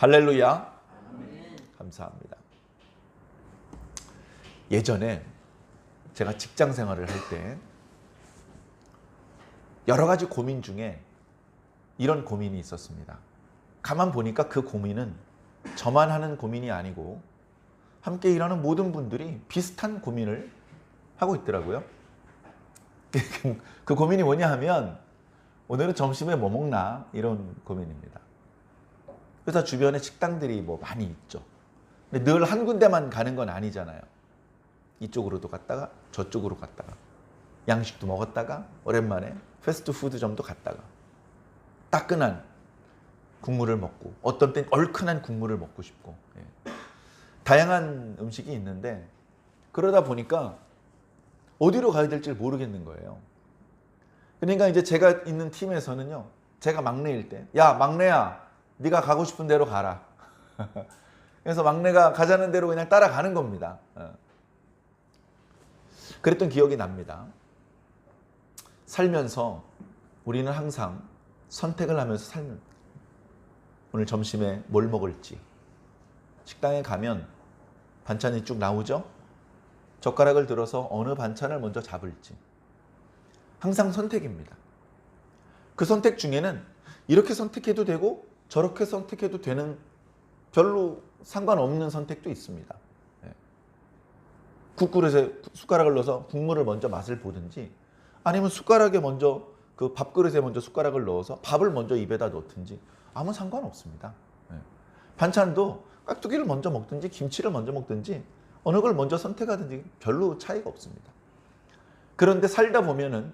할렐루야. 감사합니다. 예전에 제가 직장 생활을 할 때 여러 가지 고민 중에 이런 고민이 있었습니다. 가만 보니까 그 고민은 저만 하는 고민이 아니고 함께 일하는 모든 분들이 비슷한 고민을 하고 있더라고요. 그 고민이 뭐냐 하면 오늘은 점심에 뭐 먹나 이런 고민입니다. 회사 주변에 식당들이 뭐 많이 있죠. 근데 늘 한 군데만 가는 건 아니잖아요. 이쪽으로도 갔다가 저쪽으로 갔다가 양식도 먹었다가 오랜만에 패스트푸드점도 갔다가 따끈한 국물을 먹고 어떤 땐 얼큰한 국물을 먹고 싶고 다양한 음식이 있는데 그러다 보니까 어디로 가야 될지 모르겠는 거예요. 그러니까 이제 제가 있는 팀에서는요, 제가 막내일 때, 야 막내야, 네가 가고 싶은 대로 가라. 그래서 막내가 가자는 대로 그냥 따라가는 겁니다. 그랬던 기억이 납니다. 살면서 우리는 항상 선택을 하면서 살면 오늘 점심에 뭘 먹을지, 식당에 가면 반찬이 쭉 나오죠? 젓가락을 들어서 어느 반찬을 먼저 잡을지 항상 선택입니다. 그 선택 중에는 이렇게 선택해도 되고 저렇게 선택해도 되는 별로 상관없는 선택도 있습니다. 국그릇에 숟가락을 넣어서 국물을 먼저 맛을 보든지 아니면 숟가락에 먼저 그 밥그릇에 먼저 숟가락을 넣어서 밥을 먼저 입에다 넣든지 아무 상관없습니다. 반찬도 깍두기를 먼저 먹든지 김치를 먼저 먹든지 어느 걸 먼저 선택하든지 별로 차이가 없습니다. 그런데 살다 보면은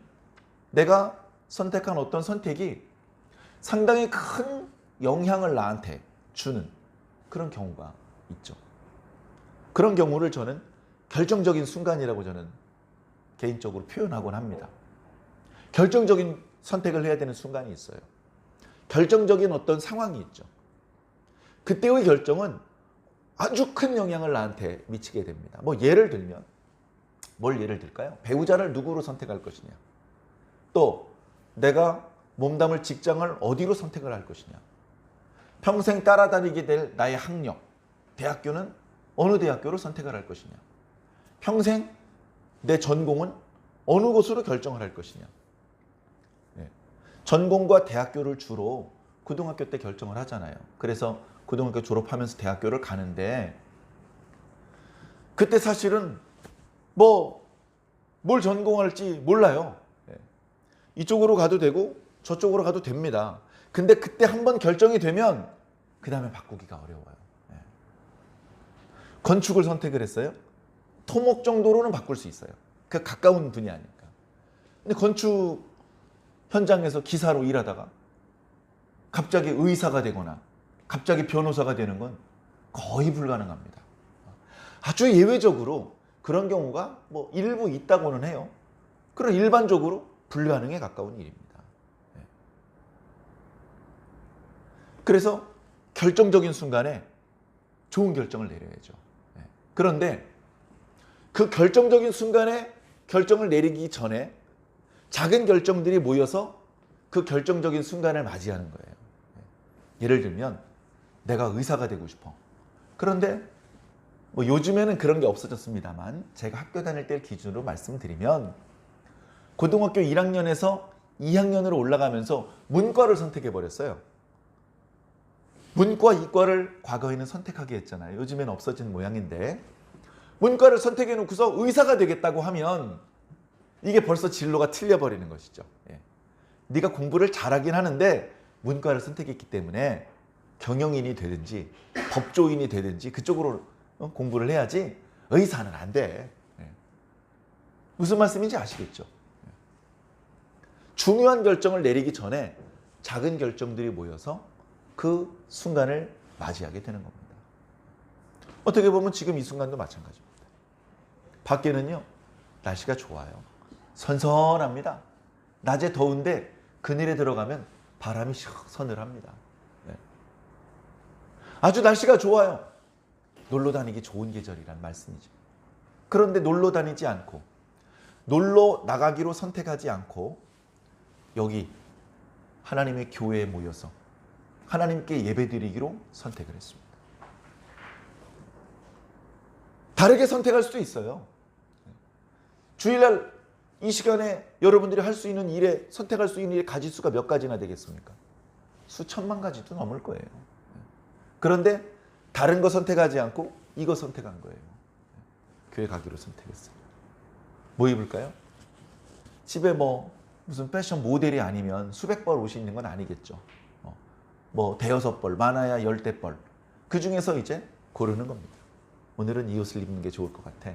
내가 선택한 어떤 선택이 상당히 큰 영향을 나한테 주는 그런 경우가 있죠. 그런 경우를 저는 결정적인 순간이라고 저는 개인적으로 표현하곤 합니다. 결정적인 선택을 해야 되는 순간이 있어요. 결정적인 어떤 상황이 있죠. 그때의 결정은 아주 큰 영향을 나한테 미치게 됩니다. 뭐 예를 들면 뭘 예를 들까요? 배우자를 누구로 선택할 것이냐, 또 내가 몸담을 직장을 어디로 선택을 할 것이냐, 평생 따라다니게 될 나의 학력, 대학교는 어느 대학교로 선택을 할 것이냐, 평생 내 전공은 어느 곳으로 결정을 할 것이냐. 전공과 대학교를 주로 고등학교 때 결정을 하잖아요. 그래서 고등학교 졸업하면서 대학교를 가는데 그때 사실은 뭘 전공할지 몰라요. 이쪽으로 가도 되고 저쪽으로 가도 됩니다. 근데 그때 한번 결정이 되면 그 다음에 바꾸기가 어려워요. 건축을 선택을 했어요. 토목 정도로는 바꿀 수 있어요. 그 가까운 분야니까. 근데 건축 현장에서 기사로 일하다가 갑자기 의사가 되거나 갑자기 변호사가 되는 건 거의 불가능합니다. 아주 예외적으로 그런 경우가 뭐 일부 있다고는 해요. 그런 일반적으로 불가능에 가까운 일입니다. 그래서 결정적인 순간에 좋은 결정을 내려야죠. 그런데 그 결정적인 순간에 결정을 내리기 전에 작은 결정들이 모여서 그 결정적인 순간을 맞이하는 거예요. 예를 들면 내가 의사가 되고 싶어. 그런데 뭐 요즘에는 그런 게 없어졌습니다만 제가 학교 다닐 때 기준으로 말씀드리면 고등학교 1학년에서 2학년으로 올라가면서 문과를 선택해 버렸어요. 문과, 이과를 과거에는 선택하게 했잖아요. 요즘에는 없어진 모양인데 문과를 선택해 놓고서 의사가 되겠다고 하면 이게 벌써 진로가 틀려버리는 것이죠. 네가 공부를 잘하긴 하는데 문과를 선택했기 때문에 경영인이 되든지 법조인이 되든지 그쪽으로 공부를 해야지 의사는 안 돼. 무슨 말씀인지 아시겠죠? 중요한 결정을 내리기 전에 작은 결정들이 모여서 그 순간을 맞이하게 되는 겁니다. 어떻게 보면 지금 이 순간도 마찬가지입니다. 밖에는요, 날씨가 좋아요. 선선합니다. 낮에 더운데 그늘에 들어가면 바람이 서늘합니다. 아주 날씨가 좋아요. 놀러 다니기 좋은 계절이란 말씀이죠. 그런데 놀러 다니지 않고 놀러 나가기로 선택하지 않고 여기 하나님의 교회에 모여서 하나님께 예배드리기로 선택을 했습니다. 다르게 선택할 수도 있어요. 주일날 이 시간에 여러분들이 할 수 있는 일에 선택할 수 있는 일의 가지수가 몇 가지나 되겠습니까? 수천만 가지도 넘을 거예요. 그런데 다른 거 선택하지 않고 이거 선택한 거예요. 교회 가기로 선택했어요. 뭐 입을까요? 집에 뭐 무슨 패션 모델이 아니면 수백 벌 옷이 있는 건 아니겠죠. 뭐 대여섯 벌, 많아야 열대 벌. 그 중에서 이제 고르는 겁니다. 오늘은 이 옷을 입는 게 좋을 것 같아.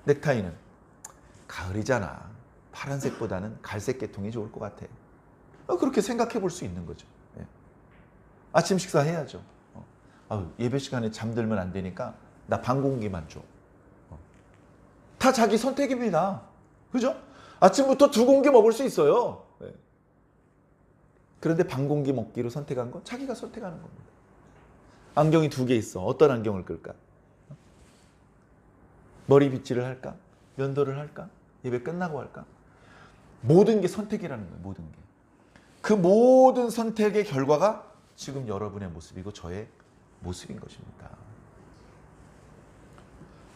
넥타이는 가을이잖아. 파란색보다는 갈색 계통이 좋을 것 같아. 그렇게 생각해 볼 수 있는 거죠. 예. 아침 식사해야죠. 예배 시간에 잠들면 안 되니까 나 반 공기만 줘. 다 자기 선택입니다. 그죠? 아침부터 2공기 먹을 수 있어요. 예. 그런데 반 공기 먹기로 선택한 건 자기가 선택하는 겁니다. 안경이 2개 있어. 어떤 안경을 끌까? 머리 빗질을 할까? 면도를 할까? 예배 끝나고 할까? 모든 게 선택이라는 거예요. 모든 게. 그 모든 선택의 결과가 지금 여러분의 모습이고 저의 모습인 것입니다.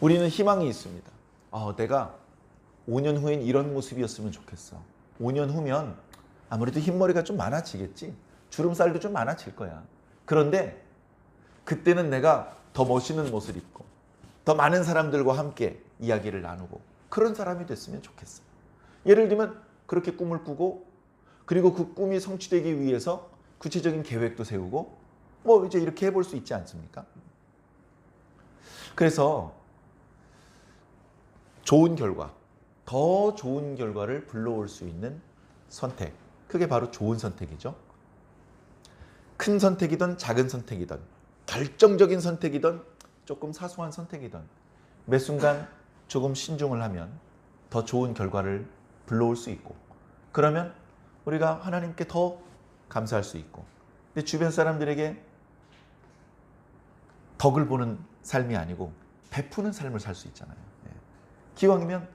우리는 희망이 있습니다. 내가 5년 후엔 이런 모습이었으면 좋겠어. 5년 후면 아무래도 흰머리가 좀 많아지겠지. 주름살도 좀 많아질 거야. 그런데 그때는 내가 더 멋있는 옷을 입고 더 많은 사람들과 함께 이야기를 나누고 그런 사람이 됐으면 좋겠어. 예를 들면 그렇게 꿈을 꾸고 그리고 그 꿈이 성취되기 위해서 구체적인 계획도 세우고 뭐 이제 이렇게 해볼 수 있지 않습니까? 그래서 좋은 결과, 더 좋은 결과를 불러올 수 있는 선택, 그게 바로 좋은 선택이죠. 큰 선택이든 작은 선택이든 결정적인 선택이든 조금 사소한 선택이든 매 순간 조금 신중을 하면 더 좋은 결과를 불러올 수 있고 그러면 우리가 하나님께 더 감사할 수 있고 근데 주변 사람들에게 덕을 보는 삶이 아니고 베푸는 삶을 살 수 있잖아요. 기왕이면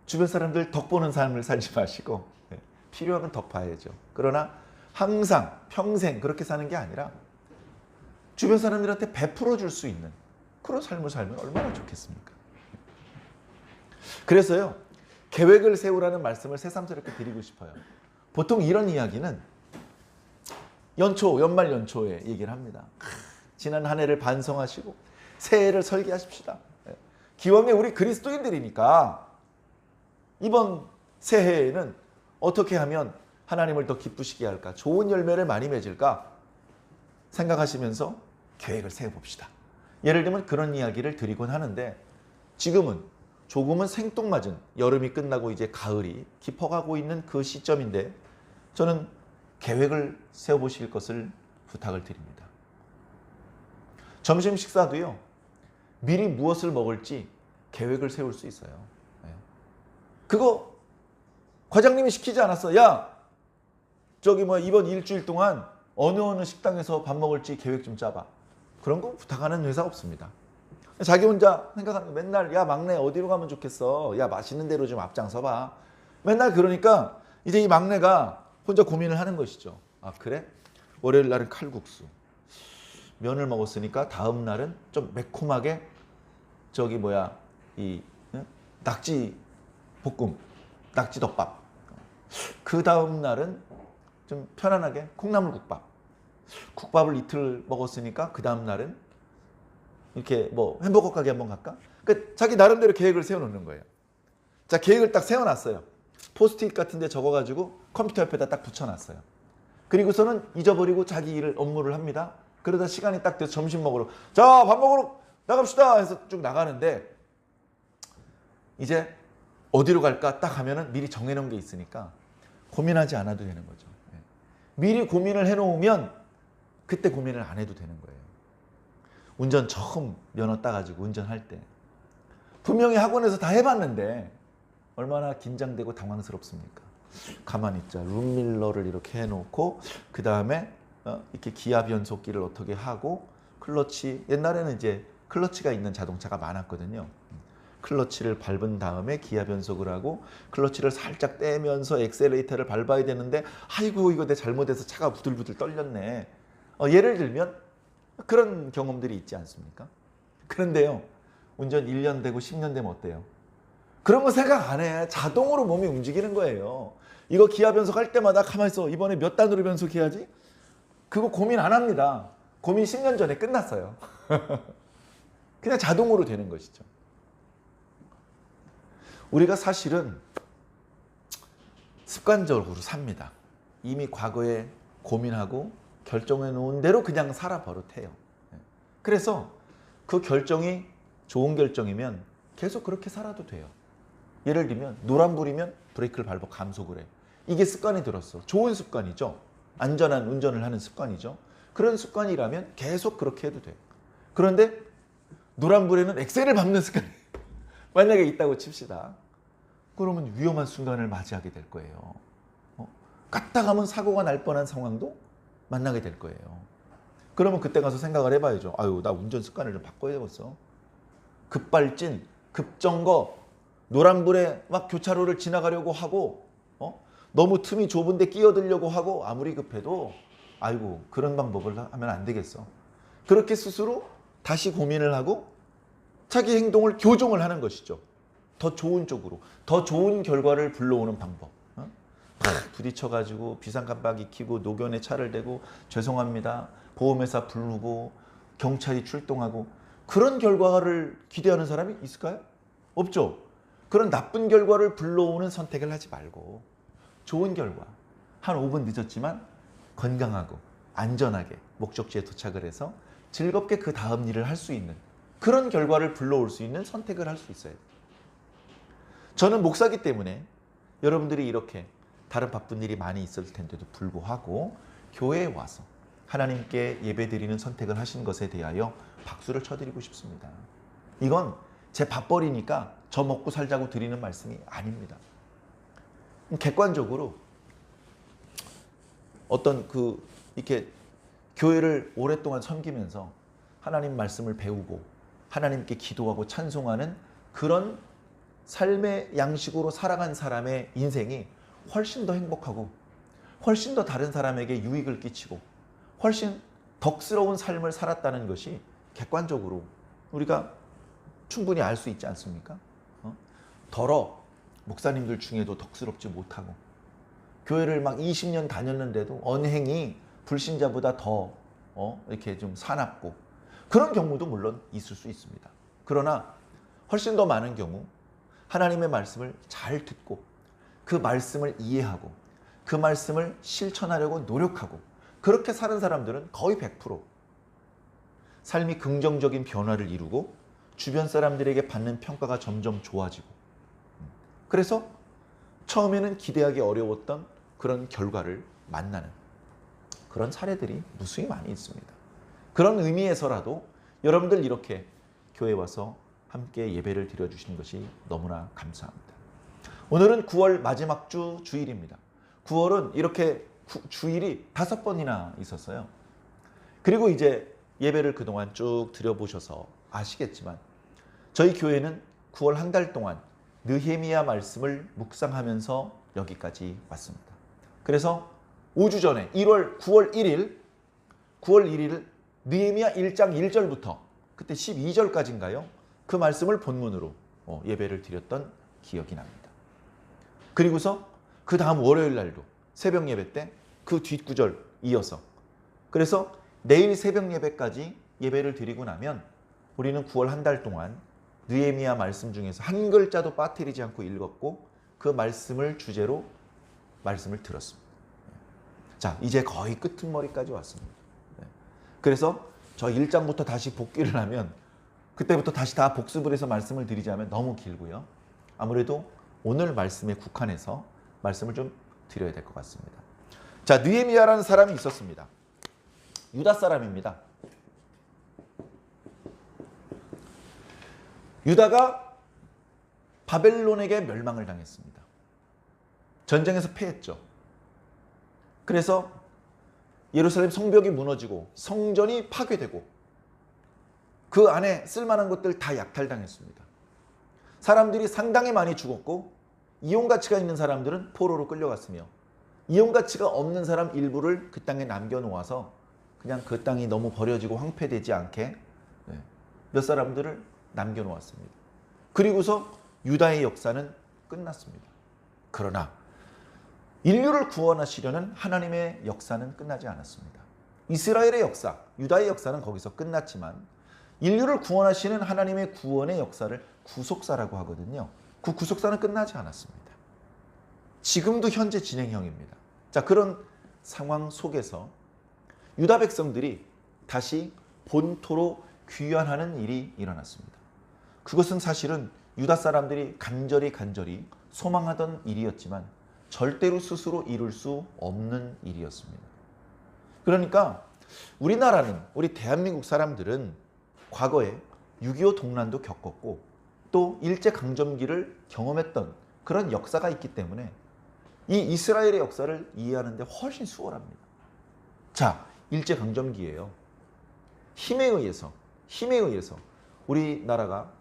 주변 사람들 덕 보는 삶을 살지 마시고 필요하면 덕 봐야죠. 그러나 항상 평생 그렇게 사는 게 아니라 주변 사람들한테 베풀어 줄 수 있는 그런 삶을 살면 얼마나 좋겠습니까? 그래서요, 계획을 세우라는 말씀을 새삼스럽게 드리고 싶어요. 보통 이런 이야기는 연말 연초에 얘기를 합니다. 지난 한 해를 반성하시고 새해를 설계하십시다. 기왕에 우리 그리스도인들이니까 이번 새해에는 어떻게 하면 하나님을 더 기쁘시게 할까? 좋은 열매를 많이 맺을까? 생각하시면서 계획을 세워봅시다. 예를 들면 그런 이야기를 드리곤 하는데 지금은 조금은 생뚱맞은 여름이 끝나고 이제 가을이 깊어가고 있는 그 시점인데 저는 계획을 세워보실 것을 부탁을 드립니다. 점심 식사도요. 미리 무엇을 먹을지 계획을 세울 수 있어요. 그거 과장님이 시키지 않았어. 야, 저기 이번 일주일 동안 어느 식당에서 밥 먹을지 계획 좀 짜봐. 그런 거 부탁하는 회사 없습니다. 자기 혼자 생각하는 거 맨날 야 막내 어디로 가면 좋겠어. 야 맛있는 데로 좀 앞장서 봐. 맨날 그러니까 이제 이 막내가 혼자 고민을 하는 것이죠. 아 그래? 월요일 날은 칼국수. 면을 먹었으니까 다음 날은 좀 매콤하게 낙지 볶음, 낙지 덮밥. 그 다음 날은 좀 편안하게 콩나물국밥. 국밥을 이틀 먹었으니까 그 다음 날은 이렇게 햄버거 가게 한번 갈까? 그러니까 자기 나름대로 계획을 세워놓는 거예요. 자, 계획을 딱 세워놨어요. 포스트잇 같은 데 적어가지고 컴퓨터 옆에다 딱 붙여놨어요. 그리고서는 잊어버리고 자기 일을 업무를 합니다. 그러다 시간이 딱 돼서 점심 먹으러 자, 밥 먹으러 나갑시다 해서 쭉 나가는데 이제 어디로 갈까 딱 하면은 미리 정해놓은 게 있으니까 고민하지 않아도 되는 거죠. 미리 고민을 해놓으면 그때 고민을 안 해도 되는 거예요. 운전 처음 면허 따가지고 운전할 때 분명히 학원에서 다 해봤는데 얼마나 긴장되고 당황스럽습니까? 가만히 있자. 룸밀러를 이렇게 해놓고 그 다음에 이렇게 기아 변속기를 어떻게 하고 클러치 옛날에는 이제 클러치가 있는 자동차가 많았거든요. 클러치를 밟은 다음에 기아 변속을 하고 클러치를 살짝 떼면서 엑셀레이터를 밟아야 되는데 아이고 이거 내 잘못해서 차가 부들부들 떨렸네. 예를 들면 그런 경험들이 있지 않습니까? 그런데요. 운전 1년 되고 10년 되면 어때요? 그런 거 생각 안 해. 자동으로 몸이 움직이는 거예요. 이거 기아 변속할 때마다 가만히 있어. 이번에 몇 단으로 변속해야지? 그거 고민 안 합니다. 고민 10년 전에 끝났어요. 그냥 자동으로 되는 것이죠. 우리가 사실은 습관적으로 삽니다. 이미 과거에 고민하고 결정해 놓은 대로 그냥 살아 버릇해요. 그래서 그 결정이 좋은 결정이면 계속 그렇게 살아도 돼요. 예를 들면 노란불이면 브레이크를 밟아 감속을 해. 이게 습관이 들었어. 좋은 습관이죠. 안전한 운전을 하는 습관이죠. 그런 습관이라면 계속 그렇게 해도 돼요. 그런데 노란불에는 엑셀을 밟는 습관이 만약에 있다고 칩시다. 그러면 위험한 순간을 맞이하게 될 거예요. 갔다 가면 사고가 날 뻔한 상황도 만나게 될 거예요. 그러면 그때 가서 생각을 해봐야죠. 아유, 나 운전 습관을 좀 바꿔야 되겠어. 급발진, 급정거, 노란불에 막 교차로를 지나가려고 하고 너무 틈이 좁은데 끼어들려고 하고 아무리 급해도 아이고 그런 방법을 하면 안 되겠어. 그렇게 스스로 다시 고민을 하고 자기 행동을 교정을 하는 것이죠. 더 좋은 쪽으로, 더 좋은 결과를 불러오는 방법. 팍 부딪혀가지고 비상깜빡이 켜고 노견에 차를 대고 죄송합니다. 보험회사 부르고 경찰이 출동하고 그런 결과를 기대하는 사람이 있을까요? 없죠. 그런 나쁜 결과를 불러오는 선택을 하지 말고 좋은 결과, 한 5분 늦었지만 건강하고 안전하게 목적지에 도착을 해서 즐겁게 그 다음 일을 할 수 있는 그런 결과를 불러올 수 있는 선택을 할 수 있어요. 저는 목사기 때문에 여러분들이 이렇게 다른 바쁜 일이 많이 있을 텐데도 불구하고 교회에 와서 하나님께 예배드리는 선택을 하신 것에 대하여 박수를 쳐드리고 싶습니다. 이건 제 밥벌이니까 저 먹고 살자고 드리는 말씀이 아닙니다. 객관적으로 어떤 이렇게 교회를 오랫동안 섬기면서 하나님 말씀을 배우고 하나님께 기도하고 찬송하는 그런 삶의 양식으로 살아간 사람의 인생이 훨씬 더 행복하고 훨씬 더 다른 사람에게 유익을 끼치고 훨씬 덕스러운 삶을 살았다는 것이 객관적으로 우리가 충분히 알 수 있지 않습니까? 더러 목사님들 중에도 덕스럽지 못하고 교회를 막 20년 다녔는데도 언행이 불신자보다 더 이렇게 좀 사납고 그런 경우도 물론 있을 수 있습니다. 그러나 훨씬 더 많은 경우 하나님의 말씀을 잘 듣고 그 말씀을 이해하고 그 말씀을 실천하려고 노력하고 그렇게 사는 사람들은 거의 100% 삶이 긍정적인 변화를 이루고 주변 사람들에게 받는 평가가 점점 좋아지고 그래서 처음에는 기대하기 어려웠던 그런 결과를 만나는 그런 사례들이 무수히 많이 있습니다. 그런 의미에서라도 여러분들 이렇게 교회에 와서 함께 예배를 드려주시는 것이 너무나 감사합니다. 오늘은 9월 마지막 주 주일입니다. 9월은 이렇게 주일이 5번이나 있었어요. 그리고 이제 예배를 그동안 쭉 드려보셔서 아시겠지만 저희 교회는 9월 한 달 동안 느헤미야 말씀을 묵상하면서 여기까지 왔습니다. 그래서 5주 전에 9월 1일 느헤미야 1장 1절부터 그때 12절까지인가요? 그 말씀을 본문으로 예배를 드렸던 기억이 납니다. 그리고서 그 다음 월요일 날도 새벽 예배 때 그 뒷구절 이어서 그래서 내일 새벽 예배까지 예배를 드리고 나면 우리는 9월 한 달 동안 느헤미야 말씀 중에서 한 글자도 빠뜨리지 않고 읽었고 그 말씀을 주제로 말씀을 들었습니다. 자, 이제 거의 끄트머리까지 왔습니다. 그래서 저 1장부터 다시 복기를 하면 그때부터 다시 다 복습을 해서 말씀을 드리자면 너무 길고요. 아무래도 오늘 말씀에 국한해서 말씀을 좀 드려야 될 것 같습니다. 자, 느헤미야라는 사람이 있었습니다. 유다 사람입니다. 유다가 바벨론에게 멸망을 당했습니다. 전쟁에서 패했죠. 그래서 예루살렘 성벽이 무너지고 성전이 파괴되고 그 안에 쓸만한 것들 다 약탈당했습니다. 사람들이 상당히 많이 죽었고 이용 가치가 있는 사람들은 포로로 끌려갔으며 이용 가치가 없는 사람 일부를 그 땅에 남겨놓아서 그냥 그 땅이 너무 버려지고 황폐되지 않게 몇 사람들을 남겨놓았습니다. 그리고서 유다의 역사는 끝났습니다. 그러나 인류를 구원하시려는 하나님의 역사는 끝나지 않았습니다. 이스라엘의 역사, 유다의 역사는 거기서 끝났지만 인류를 구원하시는 하나님의 구원의 역사를 구속사라고 하거든요. 그 구속사는 끝나지 않았습니다. 지금도 현재 진행형입니다. 자, 그런 상황 속에서 유다 백성들이 다시 본토로 귀환하는 일이 일어났습니다. 그것은 사실은 유다 사람들이 간절히 소망하던 일이었지만 절대로 스스로 이룰 수 없는 일이었습니다. 그러니까 우리나라는, 우리 대한민국 사람들은 과거에 6.25 동란도 겪었고 또 일제강점기를 경험했던 그런 역사가 있기 때문에 이 이스라엘의 역사를 이해하는 데 훨씬 수월합니다. 자, 일제강점기예요. 힘에 의해서 우리나라가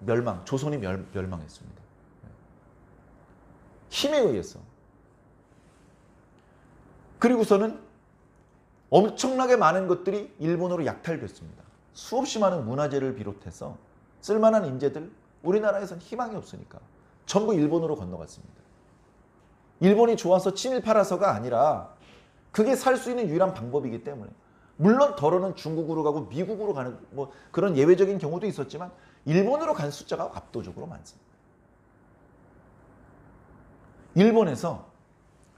조선이 멸망했습니다. 힘에 의해서. 그리고서는 엄청나게 많은 것들이 일본으로 약탈됐습니다. 수없이 많은 문화재를 비롯해서 쓸만한 인재들, 우리나라에선 희망이 없으니까 전부 일본으로 건너갔습니다. 일본이 좋아서 친일파라서가 아니라 그게 살 수 있는 유일한 방법이기 때문에, 물론 덜어는 중국으로 가고 미국으로 가는 뭐 그런 예외적인 경우도 있었지만 일본으로 간 숫자가 압도적으로 많습니다.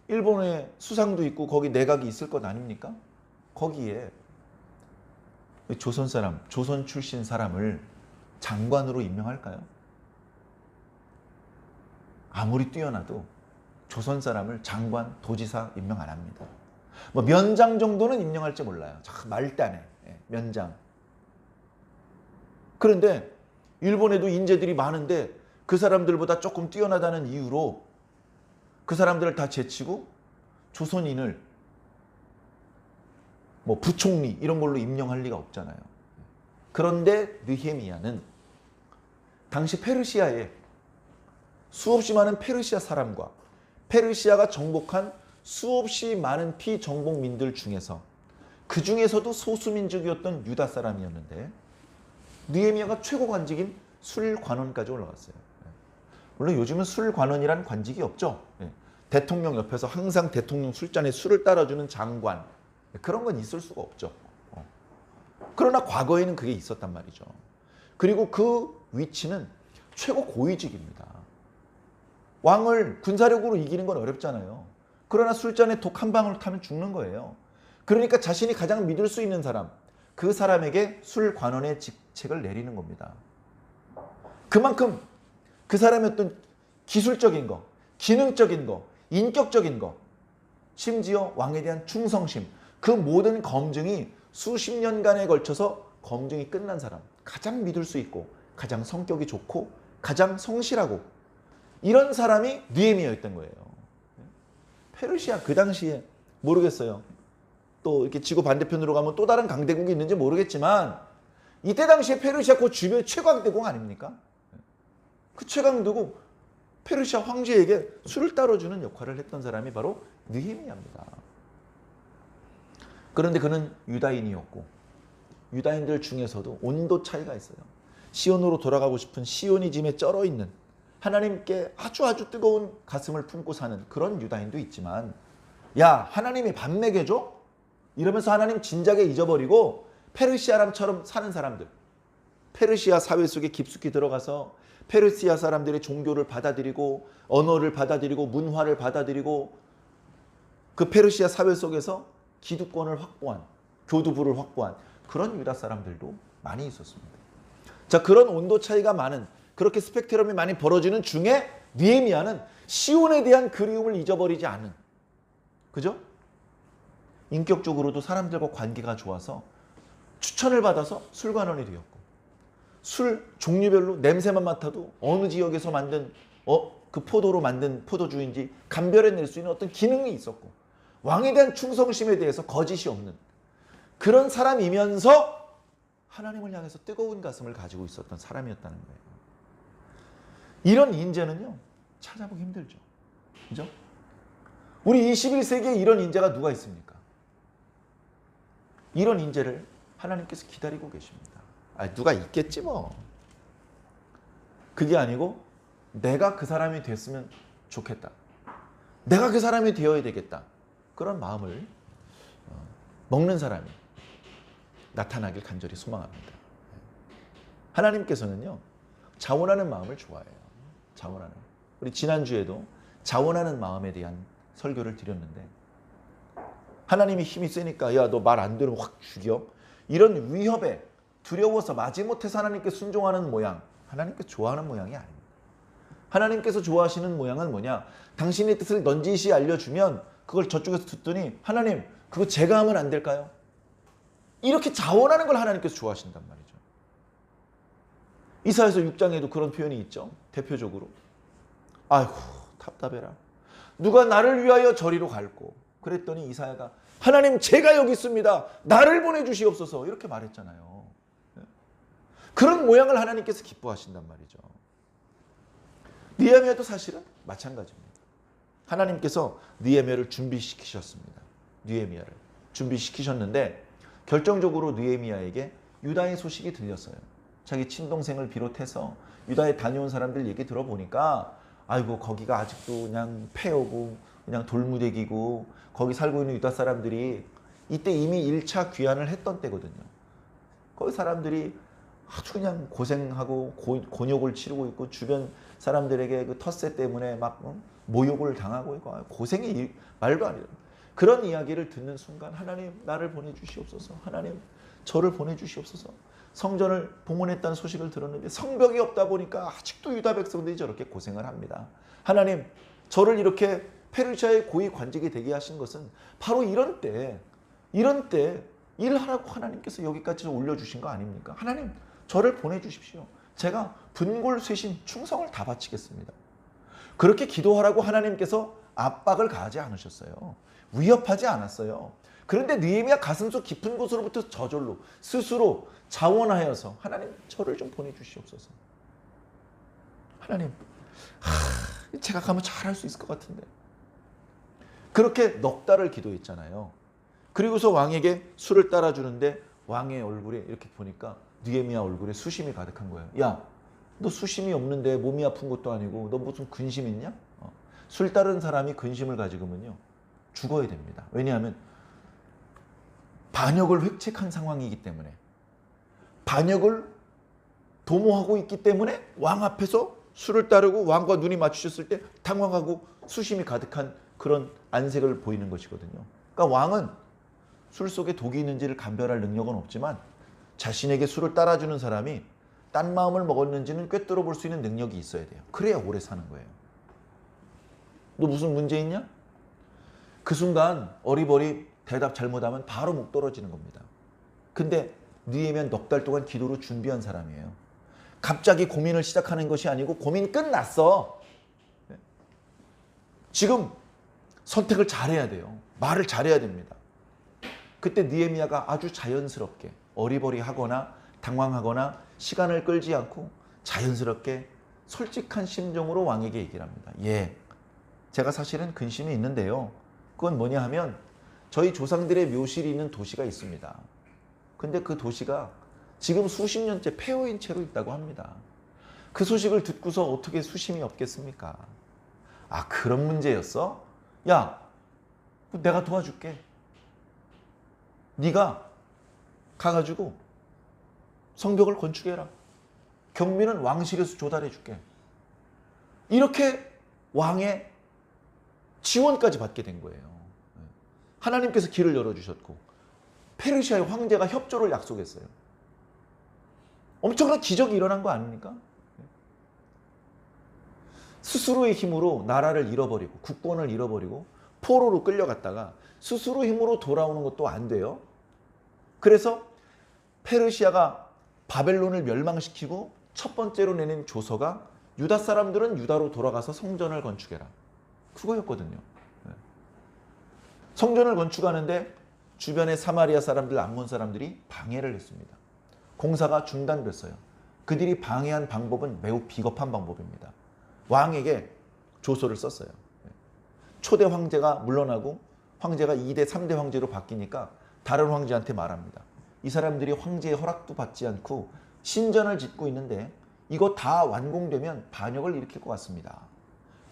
일본에 수상도 있고 거기 내각이 있을 것 아닙니까? 거기에 조선 출신 사람을 장관으로 임명할까요? 아무리 뛰어나도 조선 사람을 장관, 도지사 임명 안 합니다. 뭐 면장 정도는 임명할지 몰라요. 말단에 면장. 그런데 일본에도 인재들이 많은데 그 사람들보다 조금 뛰어나다는 이유로 그 사람들을 다 제치고 조선인을 뭐 부총리 이런 걸로 임명할 리가 없잖아요. 그런데 느헤미야는 당시 페르시아에 수없이 많은 페르시아 사람과 페르시아가 정복한 수없이 많은 피정복민들 중에서 그 중에서도 소수민족이었던 유다 사람이었는데 느헤미야가 최고 관직인 술관원까지 올라갔어요. 물론 요즘은 술관원이란 관직이 없죠. 대통령 옆에서 항상 대통령 술잔에 술을 따라주는 장관, 그런 건 있을 수가 없죠. 그러나 과거에는 그게 있었단 말이죠. 그리고 그 위치는 최고 고위직입니다. 왕을 군사력으로 이기는 건 어렵잖아요. 그러나 술잔에 독 한 방울 타면 죽는 거예요. 그러니까 자신이 가장 믿을 수 있는 사람, 그 사람에게 술관원의 직책을 내리는 겁니다. 그만큼 그 사람의 어떤 기술적인 거, 기능적인 거, 인격적인 거, 심지어 왕에 대한 충성심, 그 모든 검증이 수십 년간에 걸쳐서 검증이 끝난 사람, 가장 믿을 수 있고 가장 성격이 좋고 가장 성실하고 이런 사람이 느헤미야였던 거예요. 페르시아 그 당시에 모르겠어요. 또 이렇게 지구 반대편으로 가면 또 다른 강대국이 있는지 모르겠지만 이때 당시에 페르시아 그 주변 최강대국 아닙니까? 그 최강대국 페르시아 황제에게 술을 따라주는 역할을 했던 사람이 바로 느헤미야입니다. 그런데 그는 유다인이었고 유다인들 중에서도 온도 차이가 있어요. 시온으로 돌아가고 싶은 시오니즘에 쩔어있는 하나님께 아주 뜨거운 가슴을 품고 사는 그런 유다인도 있지만, 야, 하나님이 밥 먹여줘? 이러면서 하나님 진작에 잊어버리고 페르시아람처럼 사는 사람들, 페르시아 사회 속에 깊숙이 들어가서 페르시아 사람들의 종교를 받아들이고 언어를 받아들이고 문화를 받아들이고 그 페르시아 사회 속에서 기득권을 확보한, 교두부를 확보한 그런 유다 사람들도 많이 있었습니다. 자, 그런 온도 차이가 많은, 그렇게 스펙트럼이 많이 벌어지는 중에 느헤미야는 시온에 대한 그리움을 잊어버리지 않은, 그죠? 인격적으로도 사람들과 관계가 좋아서 추천을 받아서 술관원이 되었고, 술 종류별로 냄새만 맡아도 어느 지역에서 만든 그 포도로 만든 포도주인지 감별해낼 수 있는 어떤 기능이 있었고, 왕에 대한 충성심에 대해서 거짓이 없는 그런 사람이면서 하나님을 향해서 뜨거운 가슴을 가지고 있었던 사람이었다는 거예요. 이런 인재는요, 찾아보기 힘들죠. 그죠? 우리 21세기에 이런 인재가 누가 있습니까? 이런 인재를 하나님께서 기다리고 계십니다. 누가 있겠지 뭐. 그게 아니고 내가 그 사람이 됐으면 좋겠다. 내가 그 사람이 되어야 되겠다. 그런 마음을 먹는 사람이 나타나길 간절히 소망합니다. 하나님께서는요, 자원하는 마음을 좋아해요. 자원하는. 우리 지난주에도 자원하는 마음에 대한 설교를 드렸는데, 하나님이 힘이 세니까 야, 너 말 안 들으면 확 죽여. 이런 위협에 두려워서 마지못해서 하나님께 순종하는 모양, 하나님께서 좋아하는 모양이 아닙니다. 하나님께서 좋아하시는 모양은 뭐냐? 당신의 뜻을 넌지시 알려주면 그걸 저쪽에서 듣더니 하나님, 그거 제가 하면 안 될까요? 이렇게 자원하는 걸 하나님께서 좋아하신단 말이죠. 이사야서 6장에도 그런 표현이 있죠. 대표적으로. 아이고, 답답해라. 누가 나를 위하여 저리로 갈고. 그랬더니 이사야가 하나님, 제가 여기 있습니다. 나를 보내주시옵소서. 이렇게 말했잖아요. 그런 모양을 하나님께서 기뻐하신단 말이죠. 느헤미야도 사실은 마찬가지입니다. 하나님께서 느헤미야를 준비시키셨습니다. 느헤미야를 준비시키셨는데 결정적으로 느헤미야에게 유다의 소식이 들렸어요. 자기 친동생을 비롯해서 유다에 다녀온 사람들 얘기 들어보니까 아이고, 거기가 아직도 그냥 폐허고 그냥 돌무대기고 거기 살고 있는 유다 사람들이 이때 이미 1차 귀환을 했던 때거든요. 거기 사람들이 아주 그냥 고생하고 곤욕을 치르고 있고 주변 사람들에게 그 텃세 때문에 막 모욕을 당하고 있고 고생이 말도 아니에요. 그런 이야기를 듣는 순간 하나님, 나를 보내주시옵소서. 하나님, 저를 보내주시옵소서. 성전을 봉헌했다는 소식을 들었는데 성벽이 없다 보니까 아직도 유다 백성들이 저렇게 고생을 합니다. 하나님, 저를 이렇게 페르시아의 고위 관직이 되게 하신 것은 바로 이런 때 일하라고 하나님께서 여기까지 올려주신 거 아닙니까? 하나님, 저를 보내주십시오. 제가 분골 쇄신 충성을 다 바치겠습니다. 그렇게 기도하라고 하나님께서 압박을 가하지 않으셨어요. 위협하지 않았어요. 그런데 느헤미야 가슴속 깊은 곳으로부터 저절로 스스로 자원하여서 하나님, 저를 좀 보내주시옵소서. 하나님, 제가 가면 잘할 수 있을 것 같은데. 그렇게 넉 달을 기도했잖아요. 그리고서 왕에게 술을 따라주는데 왕의 얼굴에 이렇게 보니까 느헤미야 얼굴에 수심이 가득한 거예요. 야, 너 수심이 없는데 몸이 아픈 것도 아니고 너 무슨 근심 있냐? 술 따르는 사람이 근심을 가지고면요 죽어야 됩니다. 왜냐하면 반역을 획책한 상황이기 때문에, 반역을 도모하고 있기 때문에 왕 앞에서 술을 따르고 왕과 눈이 마주쳤을 때 당황하고 수심이 가득한 그런 안색을 보이는 것이거든요. 그러니까 왕은 술 속에 독이 있는지를 감별할 능력은 없지만 자신에게 술을 따라주는 사람이 딴 마음을 먹었는지는 꿰뚫어 볼 수 있는 능력이 있어야 돼요. 그래야 오래 사는 거예요. 너 무슨 문제 있냐? 그 순간 어리버리 대답 잘못하면 바로 목 떨어지는 겁니다. 근데 느헤미야는 넉 달 동안 기도로 준비한 사람이에요. 갑자기 고민을 시작하는 것이 아니고 고민 끝났어. 지금 선택을 잘해야 돼요. 말을 잘해야 됩니다. 그때 느헤미야가 아주 자연스럽게 어리버리하거나 당황하거나 시간을 끌지 않고 자연스럽게 솔직한 심정으로 왕에게 얘기를 합니다. 예, 제가 사실은 근심이 있는데요. 그건 뭐냐 하면 저희 조상들의 묘실이 있는 도시가 있습니다. 근데 그 도시가 지금 수십 년째 폐허인 채로 있다고 합니다. 그 소식을 듣고서 어떻게 수심이 없겠습니까? 아, 그런 문제였어? 야, 내가 도와줄게. 네가 가가지고 성벽을 건축해라. 경비는 왕실에서 조달해줄게. 이렇게 왕의 지원까지 받게 된 거예요. 하나님께서 길을 열어주셨고 페르시아의 황제가 협조를 약속했어요. 엄청난 기적이 일어난 거 아닙니까? 스스로의 힘으로 나라를 잃어버리고 국권을 잃어버리고 포로로 끌려갔다가 스스로 힘으로 돌아오는 것도 안 돼요. 그래서 페르시아가 바벨론을 멸망시키고 첫 번째로 내는 조서가 유다 사람들은 유다로 돌아가서 성전을 건축해라. 그거였거든요. 성전을 건축하는데 주변의 사마리아 사람들, 암몬 사람들이 방해를 했습니다. 공사가 중단됐어요. 그들이 방해한 방법은 매우 비겁한 방법입니다. 왕에게 조서를 썼어요. 초대 황제가 물러나고 황제가 2대, 3대 황제로 바뀌니까 다른 황제한테 말합니다. 이 사람들이 황제의 허락도 받지 않고 신전을 짓고 있는데 이거 다 완공되면 반역을 일으킬 것 같습니다.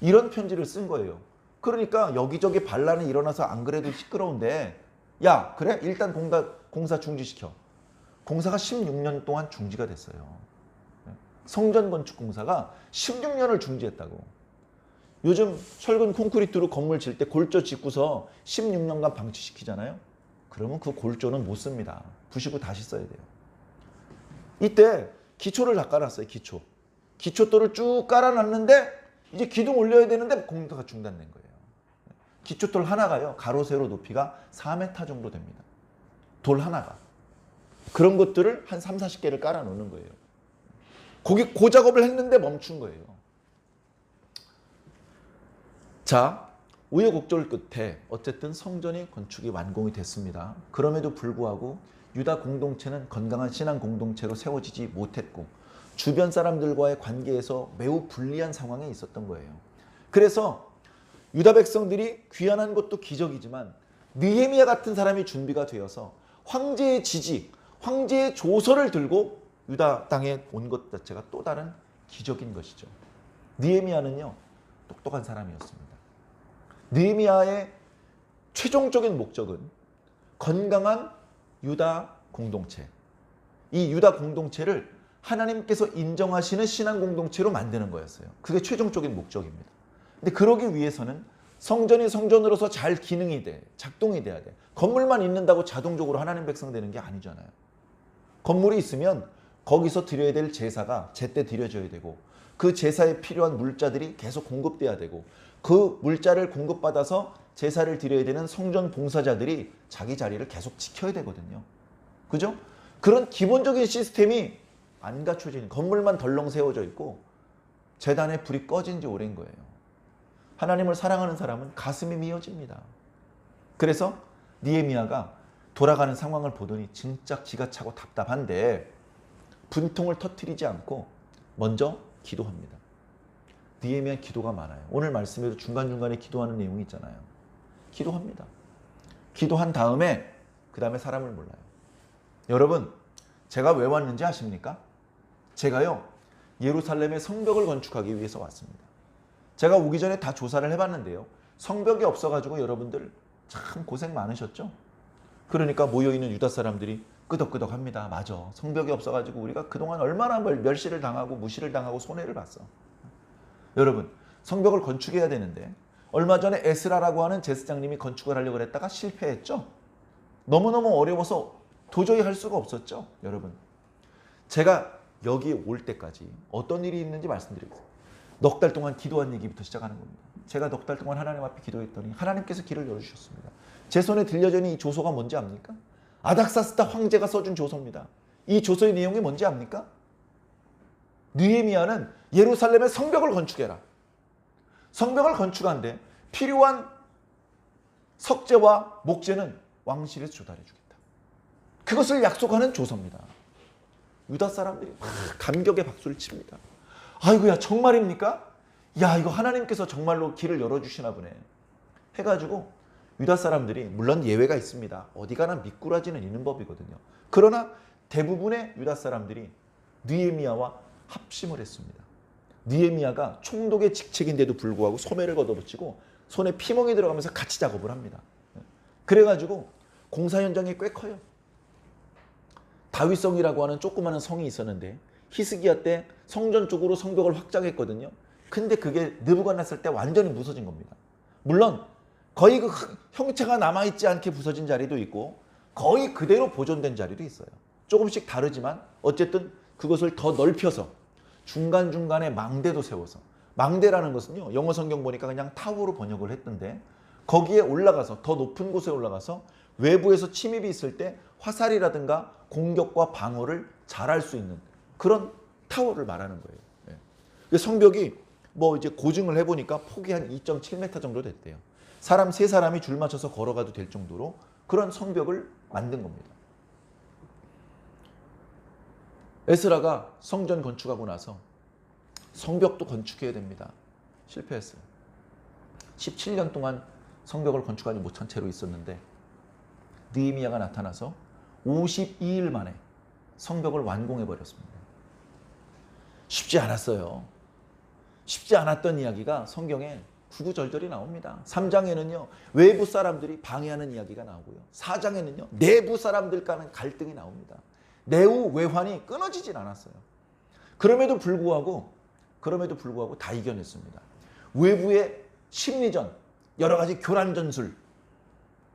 이런 편지를 쓴 거예요. 그러니까 여기저기 반란이 일어나서 안 그래도 시끄러운데 야 그래? 일단 공사 중지시켜. 공사가 16년 동안 중지가 됐어요. 성전 건축 공사가 16년을 중지했다고. 요즘 철근 콘크리트로 건물 질 때 골조 짓고서 16년간 방치시키잖아요. 그러면 그 골조는 못 씁니다. 부시고 다시 써야 돼요. 이때 기초를 다 깔았어요. 기초돌을 쭉 깔아놨는데 이제 기둥 올려야 되는데 공사가 중단된 거예요. 기초돌 하나가요. 가로 세로 높이가 4m 정도 됩니다. 돌 하나가. 그런 것들을 한 3, 40개를 깔아 놓는 거예요. 그 작업을 했는데 멈춘 거예요. 자, 우여곡절 끝에 어쨌든 성전이 건축이 완공이 됐습니다. 그럼에도 불구하고 유다 공동체는 건강한 신앙 공동체로 세워지지 못했고 주변 사람들과의 관계에서 매우 불리한 상황에 있었던 거예요. 그래서 유다 백성들이 귀환한 것도 기적이지만 느헤미야 같은 사람이 준비가 되어서 황제의 지지, 황제의 조서를 들고 유다 땅에 온 것 자체가 또 다른 기적인 것이죠. 느헤미야는요, 똑똑한 사람이었습니다. 느헤미야의 최종적인 목적은 건강한 유다 공동체, 이 유다 공동체를 하나님께서 인정하시는 신앙 공동체로 만드는 거였어요. 그게 최종적인 목적입니다. 근데 그러기 위해서는 성전이 성전으로서 잘 기능이 돼, 작동이 돼야 돼. 건물만 있는다고 자동적으로 하나님 백성 되는 게 아니잖아요. 건물이 있으면 거기서 드려야 될 제사가 제때 드려져야 되고 그 제사에 필요한 물자들이 계속 공급돼야 되고 그 물자를 공급받아서 제사를 드려야 되는 성전 봉사자들이 자기 자리를 계속 지켜야 되거든요. 그죠? 그런 기본적인 시스템이 안 갖춰진 건물만 덜렁 세워져 있고 제단에 불이 꺼진 지 오랜 거예요. 하나님을 사랑하는 사람은 가슴이 미어집니다. 그래서 느헤미야가 돌아가는 상황을 보더니 진짜 기가 차고 답답한데 분통을 터뜨리지 않고 먼저 기도합니다. 느헤미야 기도가 많아요. 오늘 말씀에도 중간중간에 기도하는 내용이 있잖아요. 기도합니다. 기도한 다음에 그 다음에 사람을 몰라요. 여러분, 제가 왜 왔는지 아십니까? 제가요, 예루살렘에 성벽을 건축하기 위해서 왔습니다. 제가 오기 전에 다 조사를 해봤는데요. 성벽이 없어가지고 여러분들 참 고생 많으셨죠? 그러니까 모여있는 유다 사람들이 끄덕끄덕합니다. 맞아. 성벽이 없어가지고 우리가 그동안 얼마나 멸시를 당하고 무시를 당하고 손해를 봤어. 여러분, 성벽을 건축해야 되는데 얼마 전에 에스라라고 하는 제사장님이 건축을 하려고 했다가 실패했죠? 너무너무 어려워서 도저히 할 수가 없었죠? 여러분, 제가 여기 올 때까지 어떤 일이 있는지 말씀드리겠습니다. 넉 달 동안 기도한 얘기부터 시작하는 겁니다. 제가 넉 달 동안 하나님 앞에 기도했더니 하나님께서 길을 열어주셨습니다. 제 손에 들려져 있는 이 조서가 뭔지 압니까? 아닥사스다 황제가 써준 조서입니다. 이 조서의 내용이 뭔지 압니까? 느헤미야는 예루살렘에 성벽을 건축해라. 성벽을 건축하는데 필요한 석재와 목재는 왕실에서 조달해 주겠다. 그것을 약속하는 조서입니다. 유다 사람들이 막 감격의 박수를 칩니다. 아이고야, 정말입니까? 야, 이거 하나님께서 정말로 길을 열어주시나 보네. 해가지고 유다 사람들이, 물론 예외가 있습니다. 어디 가나 미꾸라지는 있는 법이거든요. 그러나 대부분의 유다 사람들이 느헤미야와 합심을 했습니다. 느헤미야가 총독의 직책인데도 불구하고 소매를 걷어붙이고 손에 피멍이 들어가면서 같이 작업을 합니다. 그래가지고 공사 현장이 꽤 커요. 다윗성이라고 하는 조그마한 성이 있었는데 히스기야 때 성전 쪽으로 성벽을 확장했거든요. 근데 그게 느부갓네살 때 완전히 부서진 겁니다. 물론 거의 그 형체가 남아있지 않게 부서진 자리도 있고 거의 그대로 보존된 자리도 있어요. 조금씩 다르지만 어쨌든 그것을 더 넓혀서 중간중간에 망대도 세워서, 망대라는 것은요, 영어 성경 보니까 그냥 타워로 번역을 했던데 거기에 올라가서, 더 높은 곳에 올라가서 외부에서 침입이 있을 때 화살이라든가 공격과 방어를 잘할 수 있는 그런 타워를 말하는 거예요. 성벽이 뭐 이제 고증을 해보니까 폭이 한 2.7m 정도 됐대요. 사람 3사람이 줄 맞춰서 걸어가도 될 정도로 그런 성벽을 만든 겁니다. 에스라가 성전 건축하고 나서 성벽도 건축해야 됩니다. 실패했어요. 17년 동안 성벽을 건축하지 못한 채로 있었는데 느헤미야가 나타나서 52일 만에 성벽을 완공해 버렸습니다. 쉽지 않았어요. 쉽지 않았던 이야기가 성경에 구구절절이 나옵니다. 3장에는요 외부 사람들이 방해하는 이야기가 나오고요, 4장에는요 내부 사람들 간의 갈등이 나옵니다. 내후 외환이 끊어지질 않았어요. 그럼에도 불구하고 다 이겨냈습니다. 외부의 심리전, 여러 가지 교란 전술,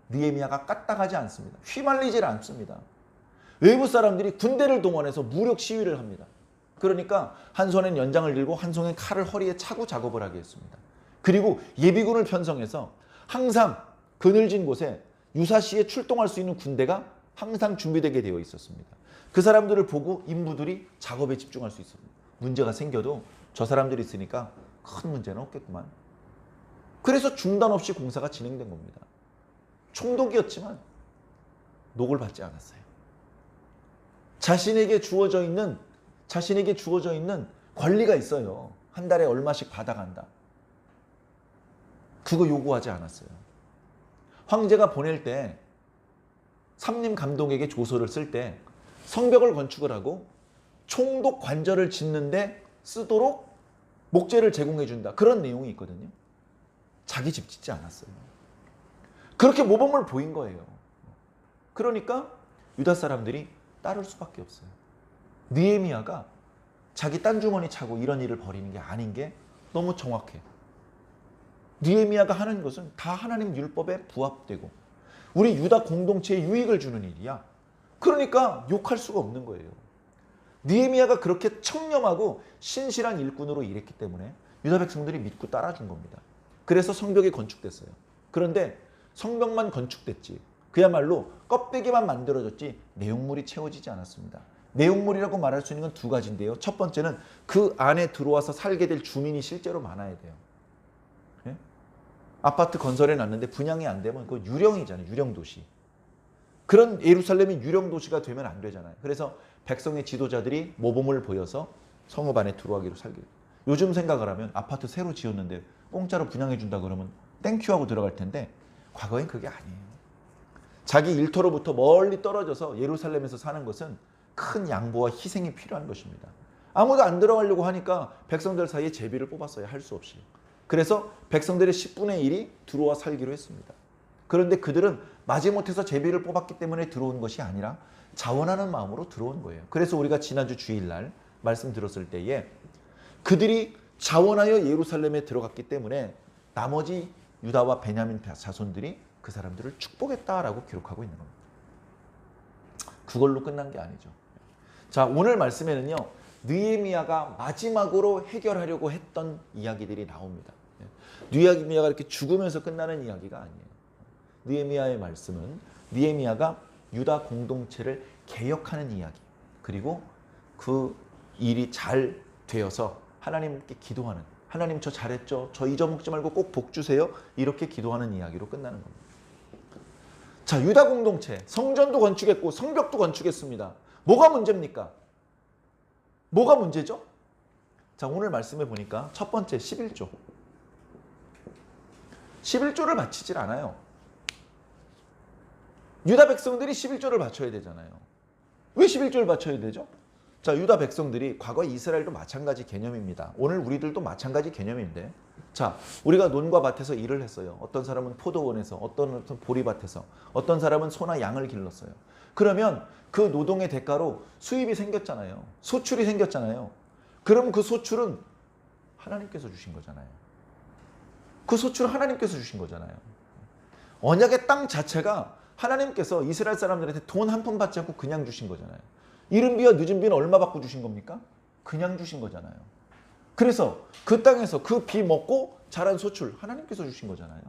느헤미야가 까딱하지 않습니다. 휘말리질 않습니다. 외부 사람들이 군대를 동원해서 무력 시위를 합니다. 그러니까 한 손엔 연장을 들고 한 손엔 칼을 허리에 차고 작업을 하게 했습니다. 그리고 예비군을 편성해서 항상 그늘진 곳에 유사시에 출동할 수 있는 군대가 항상 준비되게 되어 있었습니다. 그 사람들을 보고 인부들이 작업에 집중할 수 있습니다. 문제가 생겨도 저 사람들이 있으니까 큰 문제는 없겠구만. 그래서 중단 없이 공사가 진행된 겁니다. 총독이었지만 녹을 받지 않았어요. 자신에게 주어져 있는 권리가 있어요. 한 달에 얼마씩 받아간다. 그거 요구하지 않았어요. 황제가 보낼 때 삼림 감독에게 조서를 쓸 때 성벽을 건축을 하고 총독 관절을 짓는데 쓰도록 목재를 제공해 준다. 그런 내용이 있거든요. 자기 집 짓지 않았어요. 그렇게 모범을 보인 거예요. 그러니까 유다 사람들이 따를 수밖에 없어요. 느헤미야가 자기 딴 주머니 차고 이런 일을 벌이는 게 아닌 게 너무 정확해. 느헤미야가 하는 것은 다 하나님 율법에 부합되고 우리 유다 공동체에 유익을 주는 일이야. 그러니까 욕할 수가 없는 거예요. 느헤미야가 그렇게 청렴하고 신실한 일꾼으로 일했기 때문에 유다 백성들이 믿고 따라준 겁니다. 그래서 성벽이 건축됐어요. 그런데 성벽만 건축됐지, 그야말로 껍데기만 만들어졌지 내용물이 채워지지 않았습니다. 내용물이라고 말할 수 있는 건 두 가지인데요. 첫 번째는 그 안에 들어와서 살게 될 주민이 실제로 많아야 돼요. 예? 아파트 건설해 놨는데 분양이 안 되면 그거 유령이잖아요. 유령도시. 그런 예루살렘이 유령도시가 되면 안 되잖아요. 그래서 백성의 지도자들이 모범을 보여서 성읍 안에 들어가기로 살게 돼요. 요즘 생각을 하면 아파트 새로 지었는데 공짜로 분양해 준다 그러면 땡큐 하고 들어갈 텐데 과거엔 그게 아니에요. 자기 일터로부터 멀리 떨어져서 예루살렘에서 사는 것은 큰 양보와 희생이 필요한 것입니다. 아무도 안 들어가려고 하니까 백성들 사이에 제비를 뽑았어요. 할 수 없이. 그래서 백성들의 10분의 1이 들어와 살기로 했습니다. 그런데 그들은 마지못해서 제비를 뽑았기 때문에 들어온 것이 아니라 자원하는 마음으로 들어온 거예요. 그래서 우리가 지난주 주일날 말씀드렸을 때에 그들이 자원하여 예루살렘에 들어갔기 때문에 나머지 유다와 베냐민 자손들이 그 사람들을 축복했다라고 기록하고 있는 겁니다. 그걸로 끝난 게 아니죠. 자, 오늘 말씀에는요, 느헤미야가 마지막으로 해결하려고 했던 이야기들이 나옵니다. 느헤미야가 이렇게 죽으면서 끝나는 이야기가 아니에요. 느헤미야의 말씀은 느헤미야가 유다 공동체를 개혁하는 이야기, 그리고 그 일이 잘 되어서 하나님께 기도하는, 하나님 저 잘했죠, 저 잊어먹지 말고 꼭 복 주세요, 이렇게 기도하는 이야기로 끝나는 겁니다. 자, 유다 공동체 성전도 건축했고 성벽도 건축했습니다. 뭐가 문제입니까? 뭐가 문제죠? 자, 오늘 말씀해 보니까 첫 번째 11조. 11조를 바치질 않아요. 유다 백성들이 11조를 바쳐야 되잖아요. 왜 11조를 바쳐야 되죠? 자, 유다 백성들이 과거 이스라엘도 마찬가지 개념입니다. 오늘 우리들도 마찬가지 개념인데, 자, 우리가 논과 밭에서 일을 했어요. 어떤 사람은 포도원에서, 어떤 보리밭에서, 어떤 사람은 소나 양을 길렀어요. 그러면 그 노동의 대가로 수입이 생겼잖아요. 소출이 생겼잖아요. 그럼 그 소출은 하나님께서 주신 거잖아요. 그 소출은 하나님께서 주신 거잖아요. 언약의 땅 자체가 하나님께서 이스라엘 사람들한테 돈 한 푼 받지 않고 그냥 주신 거잖아요. 이른 비와 늦은 비는 얼마 받고 주신 겁니까? 그냥 주신 거잖아요. 그래서 그 땅에서 그 비 먹고 자란 소출 하나님께서 주신 거잖아요.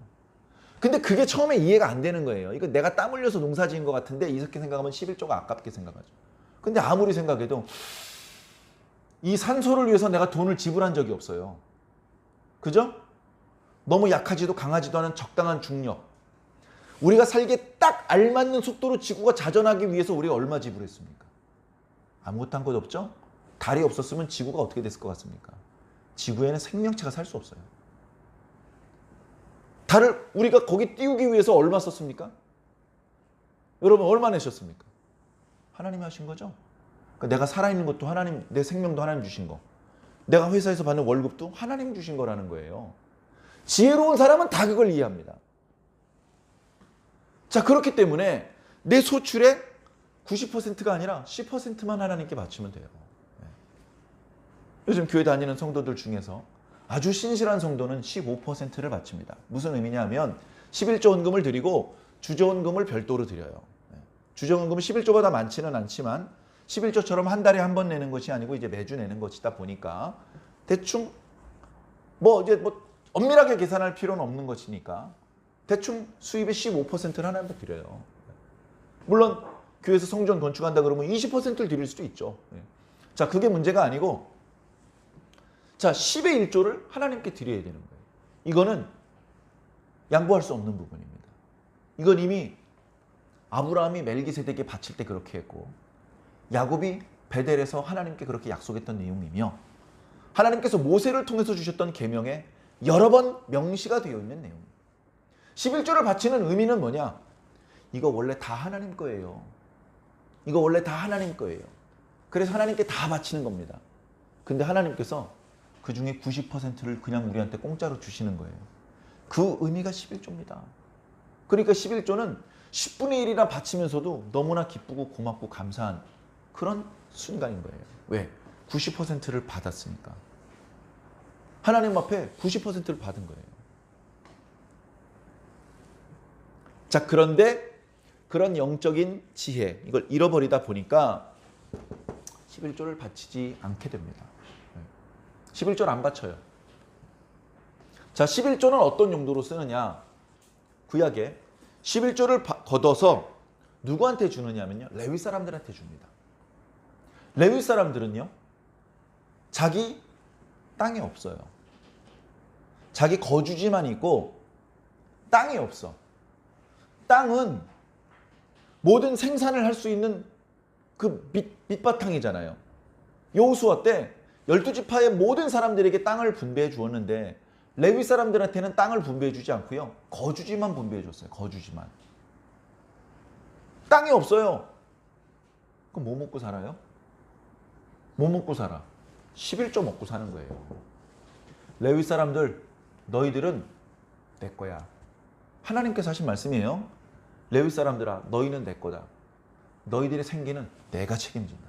근데 그게 처음에 이해가 안 되는 거예요. 이거 내가 땀 흘려서 농사 지은 것 같은데 이렇게 생각하면 11조가 아깝게 생각하죠. 근데 아무리 생각해도 이 산소를 위해서 내가 돈을 지불한 적이 없어요. 그죠? 너무 약하지도 강하지도 않은 적당한 중력. 우리가 살기에 딱 알맞는 속도로 지구가 자전하기 위해서 우리가 얼마 지불했습니까? 아무것도 한 것 없죠? 달이 없었으면 지구가 어떻게 됐을 것 같습니까? 지구에는 생명체가 살 수 없어요. 달을 우리가 거기 띄우기 위해서 얼마 썼습니까? 여러분 얼마 내셨습니까? 하나님이 하신 거죠. 그러니까 내가 살아있는 것도 하나님, 내 생명도 하나님 주신 거, 내가 회사에서 받는 월급도 하나님 주신 거라는 거예요. 지혜로운 사람은 다 그걸 이해합니다. 자, 그렇기 때문에 내 소출의 90%가 아니라 10%만 하나님께 바치면 돼요. 요즘 교회 다니는 성도들 중에서 아주 신실한 성도는 15%를 바칩니다. 무슨 의미냐면 11조 헌금을 드리고 주조헌금을 별도로 드려요. 주조헌금은 11조보다 많지는 않지만 11조처럼 한 달에 한 번 내는 것이 아니고 이제 매주 내는 것이다 보니까 대충 이제 엄밀하게 계산할 필요는 없는 것이니까 대충 수입의 15%를 하나님께 드려요. 물론 교회에서 성전 건축한다 그러면 20%를 드릴 수도 있죠. 자, 그게 문제가 아니고 자, 10의 1조를 하나님께 드려야 되는 거예요. 이거는 양보할 수 없는 부분입니다. 이건 이미 아브라함이 멜기세덱에 바칠 때 그렇게 했고 야곱이 베델에서 하나님께 그렇게 약속했던 내용이며 하나님께서 모세를 통해서 주셨던 계명에 여러 번 명시가 되어 있는 내용입니다. 11조를 바치는 의미는 뭐냐? 이거 원래 다 하나님 거예요. 이거 원래 다 하나님 거예요. 그래서 하나님께 다 바치는 겁니다. 근데 하나님께서 그 중에 90%를 그냥 우리한테 공짜로 주시는 거예요. 그 의미가 11조입니다. 그러니까 11조는 10분의 1이나 바치면서도 너무나 기쁘고 고맙고 감사한 그런 순간인 거예요. 왜? 90%를 받았으니까. 하나님 앞에 90%를 받은 거예요. 자, 그런데 그런 영적인 지혜, 이걸 잃어버리다 보니까 11조를 바치지 않게 됩니다. 11조를 안 바쳐요. 자, 11조는 어떤 용도로 쓰느냐? 구약에 11조를 걷어서 누구한테 주느냐면요, 레위 사람들한테 줍니다. 레위 사람들은요, 자기 땅이 없어요. 자기 거주지만 있고 땅이 없어. 땅은 모든 생산을 할 수 있는 그 밑바탕이잖아요. 여호수아 때 12지파의 모든 사람들에게 땅을 분배해 주었는데 레위 사람들한테는 땅을 분배해 주지 않고요, 거주지만 분배해 줬어요. 거주지만. 땅이 없어요. 그럼 뭐 먹고 살아요? 뭐 먹고 살아? 11조 먹고 사는 거예요. 레위 사람들, 너희들은 내 거야. 하나님께서 하신 말씀이에요. 레위 사람들아, 너희는 내 거다. 너희들의 생계는 내가 책임진다.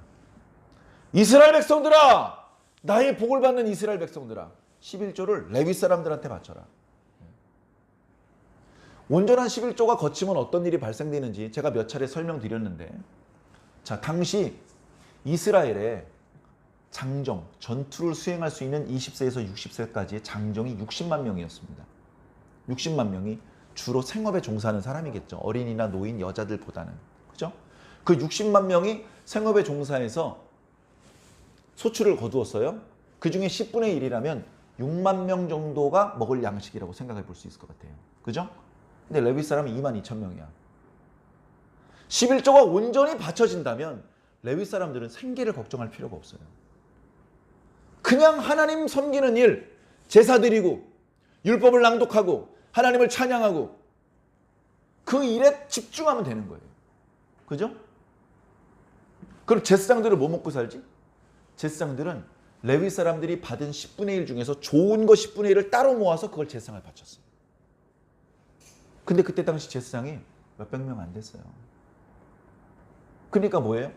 이스라엘 백성들아, 나의 복을 받는 이스라엘 백성들아, 11조를 레위 사람들한테 바쳐라. 온전한 11조가 거치면 어떤 일이 발생되는지 제가 몇 차례 설명드렸는데, 자, 당시 이스라엘에 장정, 전투를 수행할 수 있는 20세에서 60세까지의 장정이 60만 명이었습니다. 60만 명이 주로 생업에 종사하는 사람이겠죠. 어린이나 노인, 여자들보다는. 그죠? 그 60만 명이 생업에 종사해서 소출을 거두었어요. 그 중에 10분의 1이라면 6만 명 정도가 먹을 양식이라고 생각해 볼 수 있을 것 같아요. 그죠? 근데 레위 사람이 2만 2천 명이야. 11조가 온전히 바쳐진다면 레위 사람들은 생계를 걱정할 필요가 없어요. 그냥 하나님 섬기는 일, 제사 드리고 율법을 낭독하고 하나님을 찬양하고 그 일에 집중하면 되는 거예요. 그죠? 그럼 제사장들은 뭐 먹고 살지? 제사장들은 레위 사람들이 받은 10분의 1 중에서 좋은 거 10분의 1을 따로 모아서 그걸 제사장을 바쳤어요. 근데 그때 당시 제사장이 몇백 명 안 됐어요. 그러니까 뭐예요?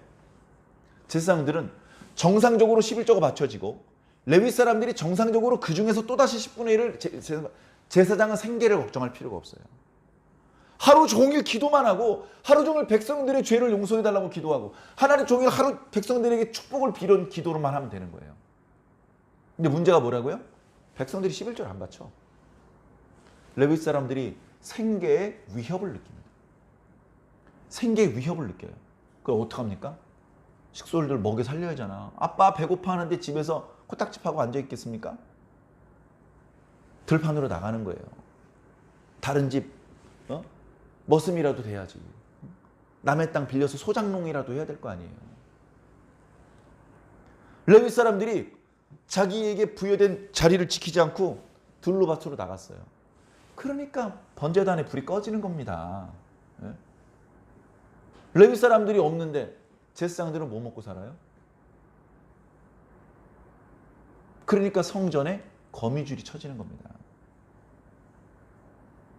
제사장들은 정상적으로 11조가 바쳐지고 레위 사람들이 정상적으로 그 중에서 또다시 10분의 1을 제사장은 생계를 걱정할 필요가 없어요. 하루 종일 기도만 하고 하루 종일 백성들의 죄를 용서해달라고 기도하고 하루 종일 백성들에게 축복을 빌은 기도로만 하면 되는 거예요. 근데 문제가 뭐라고요? 백성들이 11조를 안 바쳐. 레위 사람들이 생계의 위협을 느낍니다. 생계의 위협을 느껴요. 그럼 어떡합니까? 식솔들 먹여 살려야 하잖아. 아빠 배고파 하는데 집에서 코딱지 파고 앉아 있겠습니까? 들판으로 나가는 거예요. 다른 집 머슴이라도 돼야지. 남의 땅 빌려서 소장농이라도 해야 될 거 아니에요. 레위 사람들이 자기에게 부여된 자리를 지키지 않고 들로밭으로 나갔어요. 그러니까 번제단에 불이 꺼지는 겁니다. 예? 레위 사람들이 없는데 제사장들은 뭐 먹고 살아요? 그러니까 성전에 거미줄이 쳐지는 겁니다.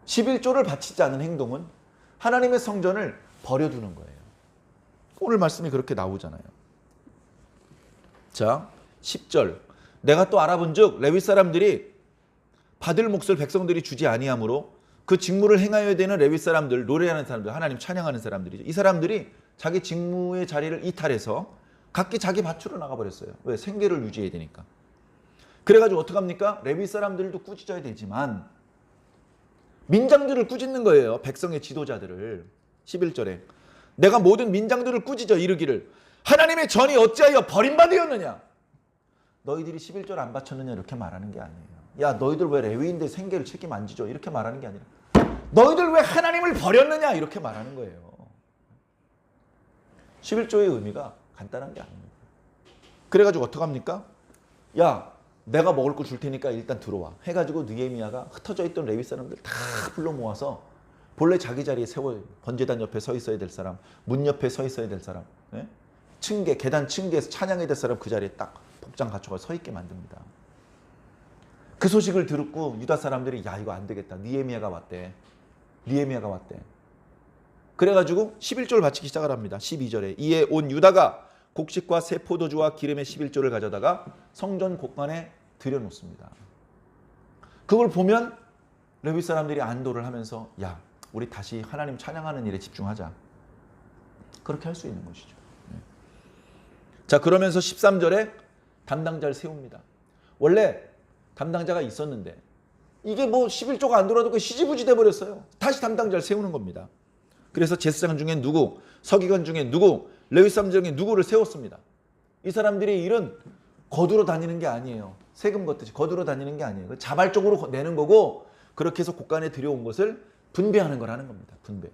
11조를 바치지 않은 행동은 하나님의 성전을 버려두는 거예요. 오늘 말씀이 그렇게 나오잖아요. 자, 10절. 내가 또 알아본즉 레위 사람들이 받을 몫을 백성들이 주지 아니하므로 그 직무를 행하여야 되는 레위 사람들, 노래하는 사람들, 하나님 찬양하는 사람들이죠. 이 사람들이 자기 직무의 자리를 이탈해서 각기 자기 밭으로 나가버렸어요. 왜? 생계를 유지해야 되니까. 그래가지고 어떡합니까? 레위 사람들도 꾸짖어야 되지만 민장들을 꾸짖는 거예요. 백성의 지도자들을. 11절에 내가 모든 민장들을 꾸짖어 이르기를 하나님의 전이 어찌하여 버림받으였느냐. 너희들이 11절 안 바쳤느냐 이렇게 말하는 게 아니에요. 야 너희들 왜 레위인데 생계를 책임 안 지죠? 이렇게 말하는 게 아니라 너희들 왜 하나님을 버렸느냐 이렇게 말하는 거예요. 11조의 의미가 간단한 게 아닙니다. 그래가지고 어떡합니까? 야 내가 먹을 거 줄 테니까 일단 들어와 해가지고 느헤미야가 흩어져 있던 레위 사람들 다 불러 모아서 본래 자기 자리에 세워 번제단 옆에 서 있어야 될 사람, 문 옆에 서 있어야 될 사람, 예? 층계 계단 층계에서 찬양해야 될 사람 그 자리에 딱 복장 갖춰가 서 있게 만듭니다. 그 소식을 듣고 유다 사람들이 야 이거 안 되겠다. 느헤미야가 왔대. 느헤미야가 왔대. 그래가지고 11조를 바치기 시작을 합니다. 12절에 이에 온 유다가 곡식과 새 포도주와 기름의 11조를 가져다가 성전 곳간에 들여놓습니다. 그걸 보면 레위 사람들이 안도를 하면서 야 우리 다시 하나님 찬양하는 일에 집중하자. 그렇게 할 수 있는 것이죠. 자 그러면서 13절에 담당자를 세웁니다. 원래 담당자가 있었는데 이게 뭐 11조가 안 돌아도 시지부지 돼버렸어요. 다시 담당자를 세우는 겁니다. 그래서 제사장 중에 누구, 서기관 중에 누구, 레위 사람 중에 누구를 세웠습니다. 이 사람들의 일은 거두러 다니는 게 아니에요. 세금 걷듯이 거두러 다니는 게 아니에요. 자발적으로 내는 거고 그렇게 해서 곳간에 들여온 것을 분배하는 거라는 겁니다. 분배.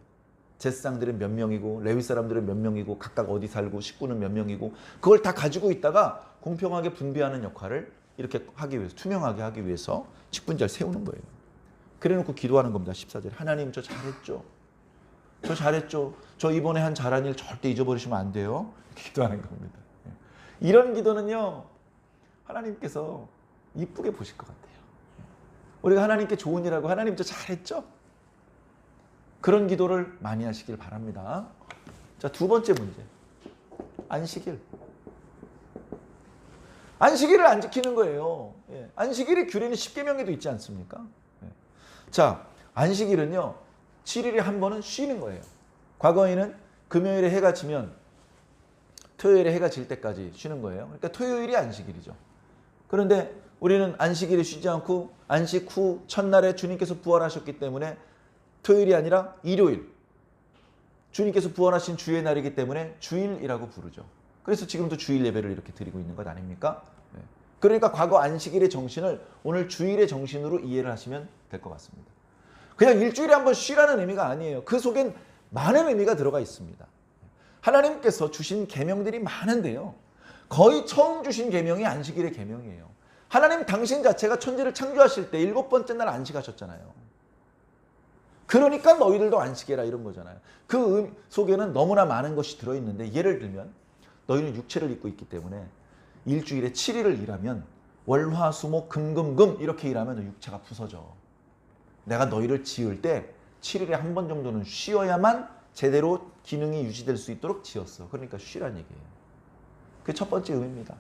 제사장들은 몇 명이고 레위 사람들은 몇 명이고 각각 어디 살고 식구는 몇 명이고 그걸 다 가지고 있다가 공평하게 분배하는 역할을 이렇게 하기 위해서 투명하게 하기 위해서 직분자를 세우는 거예요. 그래놓고 기도하는 겁니다. 14절 하나님 저 잘했죠. 저 잘했죠. 저 이번에 한 잘한 일 절대 잊어버리시면 안 돼요. 기도하는 겁니다. 이런 기도는요. 하나님께서 이쁘게 보실 것 같아요. 우리가 하나님께 좋은 일하고 하나님 저 잘했죠. 그런 기도를 많이 하시길 바랍니다. 자, 두 번째 문제. 안식일. 안식일을 안 지키는 거예요. 안식일이 규례는 10계명에도 있지 않습니까? 자, 안식일은요. 7일에 한 번은 쉬는 거예요. 과거에는 금요일에 해가 지면 토요일에 해가 질 때까지 쉬는 거예요. 그러니까 토요일이 안식일이죠. 그런데 우리는 안식일에 쉬지 않고 안식 후 첫날에 주님께서 부활하셨기 때문에 토요일이 아니라 일요일. 주님께서 부활하신 주의 날이기 때문에 주일이라고 부르죠. 그래서 지금도 주일 예배를 이렇게 드리고 있는 것 아닙니까? 그러니까 과거 안식일의 정신을 오늘 주일의 정신으로 이해를 하시면 될 것 같습니다. 그냥 일주일에 한 번 쉬라는 의미가 아니에요. 그 속엔 많은 의미가 들어가 있습니다. 하나님께서 주신 계명들이 많은데요. 거의 처음 주신 계명이 안식일의 계명이에요. 하나님 당신 자체가 천지를 창조하실 때 7번째 날 안식하셨잖아요. 그러니까 너희들도 안식해라 이런 거잖아요. 그 속에는 너무나 많은 것이 들어있는데 예를 들면 너희는 육체를 입고 있기 때문에 일주일에 7일을 일하면 월, 화, 수, 목, 금, 금, 금 이렇게 일하면 육체가 부서져. 내가 너희를 지을 때 7일에 한 번 정도는 쉬어야만 제대로 기능이 유지될 수 있도록 지었어. 그러니까 쉬란 얘기예요. 그게 첫 번째 의미입니다.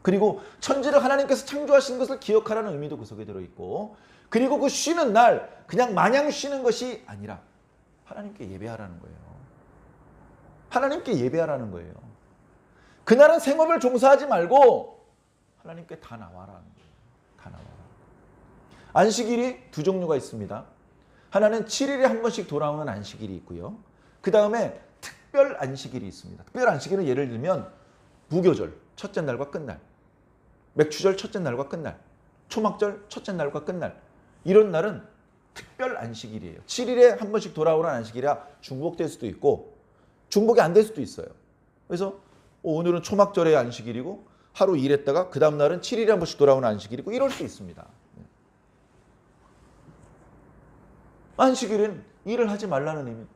그리고 천지를 하나님께서 창조하신 것을 기억하라는 의미도 그 속에 들어있고 그리고 그 쉬는 날 그냥 마냥 쉬는 것이 아니라 하나님께 예배하라는 거예요. 하나님께 예배하라는 거예요. 그날은 생업을 종사하지 말고 하나님께 다 나와라는 거예요. 다 나와라. 안식일이 두 종류가 있습니다. 하나는 7일에 한 번씩 돌아오는 안식일이 있고요. 그 다음에 특별 안식일이 있습니다. 특별 안식일은 예를 들면 무교절 첫째 날과 끝날, 맥추절 첫째 날과 끝날, 초막절 첫째 날과 끝날 이런 날은 특별 안식일이에요. 7일에 한 번씩 돌아오는 안식일이라 중복될 수도 있고 중복이 안 될 수도 있어요. 그래서 오늘은 초막절의 안식일이고 하루 일했다가 그 다음 날은 7일에 한 번씩 돌아오는 안식일이고 이럴 수 있습니다. 안식일은 일을 하지 말라는 의미.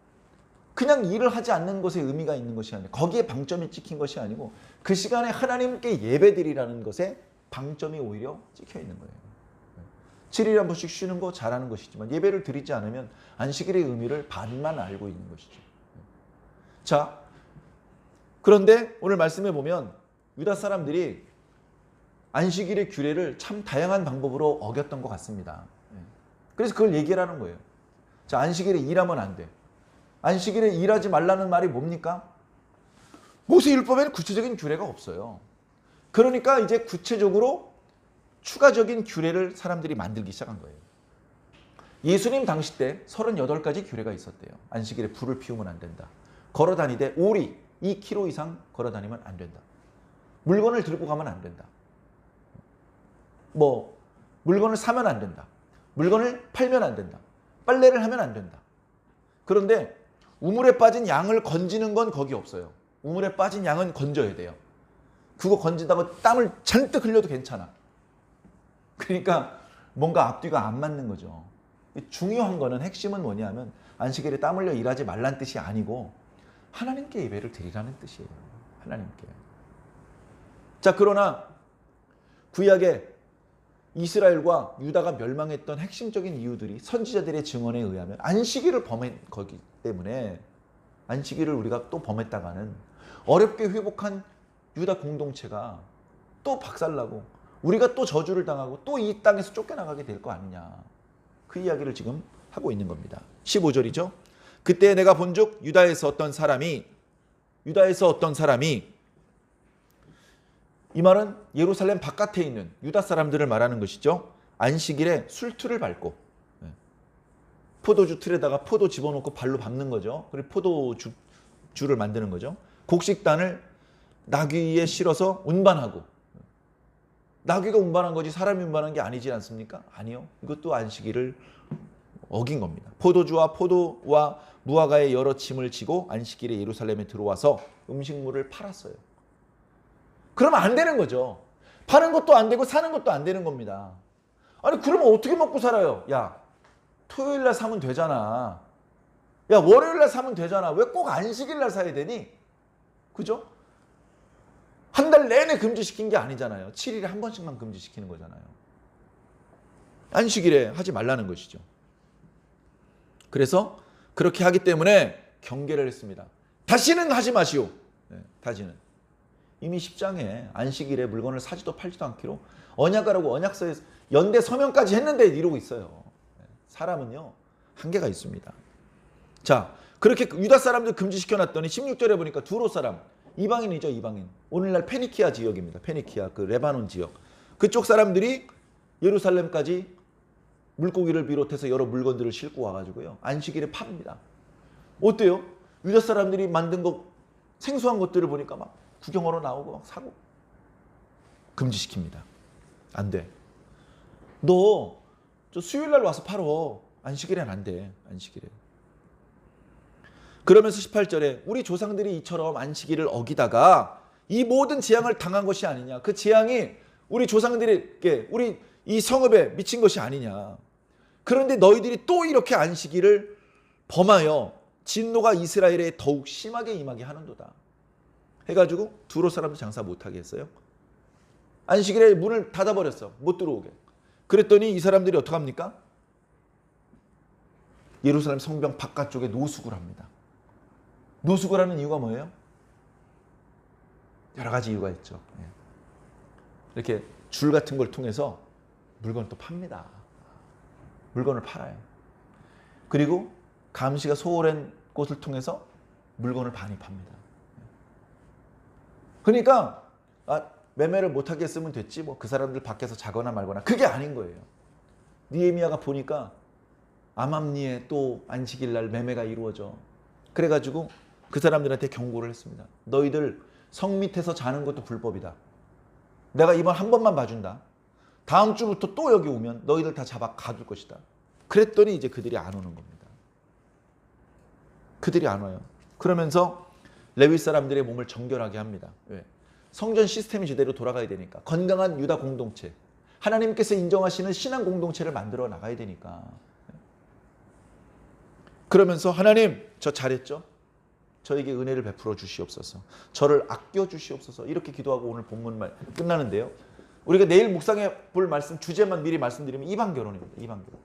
그냥 일을 하지 않는 것에 의미가 있는 것이 아니라 거기에 방점이 찍힌 것이 아니고 그 시간에 하나님께 예배드리라는 것에 방점이 오히려 찍혀 있는 거예요. 7일에 한 번씩 쉬는 거 잘하는 것이지만 예배를 드리지 않으면 안식일의 의미를 반만 알고 있는 것이죠. 자, 그런데 오늘 말씀해 보면 유다 사람들이 안식일의 규례를 참 다양한 방법으로 어겼던 것 같습니다. 그래서 그걸 얘기하라는 거예요. 자, 안식일에 일하면 안 돼. 안식일에 일하지 말라는 말이 뭡니까? 모세율법에는 구체적인 규례가 없어요. 그러니까 이제 구체적으로 추가적인 규례를 사람들이 만들기 시작한 거예요. 예수님 당시 때 38가지 규례가 있었대요. 안식일에 불을 피우면 안 된다. 걸어 다니되 오리 2km 이상 걸어 다니면 안 된다. 물건을 들고 가면 안 된다. 물건을 사면 안 된다. 물건을 팔면 안 된다. 빨래를 하면 안 된다. 그런데 우물에 빠진 양을 건지는 건 거기 없어요. 우물에 빠진 양은 건져야 돼요. 그거 건진다고 땀을 잔뜩 흘려도 괜찮아. 그러니까 뭔가 앞뒤가 안 맞는 거죠. 중요한 거는 핵심은 뭐냐면 안식일에 땀 흘려 일하지 말란 뜻이 아니고 하나님께 예배를 드리라는 뜻이에요. 하나님께. 자, 그러나 구약에 이스라엘과 유다가 멸망했던 핵심적인 이유들이 선지자들의 증언에 의하면 안식일을 범한 거기 때문에 안식일을 우리가 또 범했다가는 어렵게 회복한 유다 공동체가 또 박살나고 우리가 또 저주를 당하고 또 이 땅에서 쫓겨나가게 될 거 아니냐. 그 이야기를 지금 하고 있는 겁니다. 15절이죠. 그때 내가 본즉 유다에서 어떤 사람이 이 말은 예루살렘 바깥에 있는 유다 사람들을 말하는 것이죠. 안식일에 술틀을 밟고 포도주 틀에다가 포도 집어넣고 발로 밟는 거죠. 그리고 포도주를 만드는 거죠. 곡식단을 나귀에 실어서 운반하고 나귀가 운반한 거지 사람이 운반한 게 아니지 않습니까? 아니요. 이것도 안식일을 어긴 겁니다. 포도주와 포도와 무화과의 여러 짐을 지고 안식일에 예루살렘에 들어와서 음식물을 팔았어요. 그러면 안 되는 거죠. 파는 것도 안 되고 사는 것도 안 되는 겁니다. 아니 그러면 어떻게 먹고 살아요? 야, 토요일 날 사면 되잖아. 야, 월요일 날 사면 되잖아. 왜 꼭 안식일 날 사야 되니? 그죠? 한 달 내내 금지시킨 게 아니잖아요. 7일에 한 번씩만 금지시키는 거잖아요. 안식일에 하지 말라는 것이죠. 그래서 그렇게 하기 때문에 경계를 했습니다. 다시는 하지 마시오. 다시는. 이미 10장에 안식일에 물건을 사지도 팔지도 않기로 언약하라고 언약서에 연대 서명까지 했는데 이러고 있어요. 사람은요 한계가 있습니다. 자, 그렇게 유다 사람들 금지시켜놨더니 16절에 보니까 두로 사람, 이방인이죠. 이방인. 오늘날 페니키아 지역입니다. 페니키아 그 레바논 지역. 그쪽 사람들이 예루살렘까지 물고기를 비롯해서 여러 물건들을 싣고 와가지고요 안식일에 팝니다. 어때요? 유다 사람들이 만든 거 생소한 것들을 보니까 막 구경하러 나오고 막 사고. 금지시킵니다. 안 돼. 너 저 수요일 날 와서 팔어. 안식일엔 안 돼. 안식일에. 그러면서 18절에 우리 조상들이 이처럼 안식일을 어기다가 이 모든 재앙을 당한 것이 아니냐. 그 재앙이 우리 조상들에게 우리 이 성읍에 미친 것이 아니냐. 그런데 너희들이 또 이렇게 안식일을 범하여 진노가 이스라엘에 더욱 심하게 임하게 하는도다. 해가지고 두로 사람도 장사 못하게 했어요. 안식일에 문을 닫아버렸어. 못 들어오게. 그랬더니 이 사람들이 어떡합니까? 예루살렘 성벽 바깥쪽에 노숙을 합니다. 노숙을 하는 이유가 뭐예요? 여러 가지 이유가 있죠. 이렇게 줄 같은 걸 통해서 물건을 또 팝니다. 물건을 팔아요. 그리고 감시가 소홀한 곳을 통해서 물건을 많이 팝니다. 그러니까 매매를 못하게 했으면 됐지 뭐 그 사람들 밖에서 자거나 말거나 그게 아닌 거예요. 느헤미야가 보니까 암암리에 또 안식일 날 매매가 이루어져. 그래가지고 그 사람들한테 경고를 했습니다. 너희들 성 밑에서 자는 것도 불법이다. 내가 이번 한 번만 봐준다. 다음 주부터 또 여기 오면 너희들 다 잡아 가둘 것이다. 그랬더니 이제 그들이 안 오는 겁니다. 그들이 안 와요. 그러면서 레위 사람들의 몸을 정결하게 합니다. 왜? 성전 시스템이 제대로 돌아가야 되니까. 건강한 유다 공동체. 하나님께서 인정하시는 신앙 공동체를 만들어 나가야 되니까. 그러면서 하나님 저 잘했죠? 저에게 은혜를 베풀어 주시옵소서. 저를 아껴 주시옵소서. 이렇게 기도하고 오늘 본문 말 끝나는데요. 우리가 내일 묵상해 볼 말씀 주제만 미리 말씀드리면 이방 결혼입니다. 이방 결혼.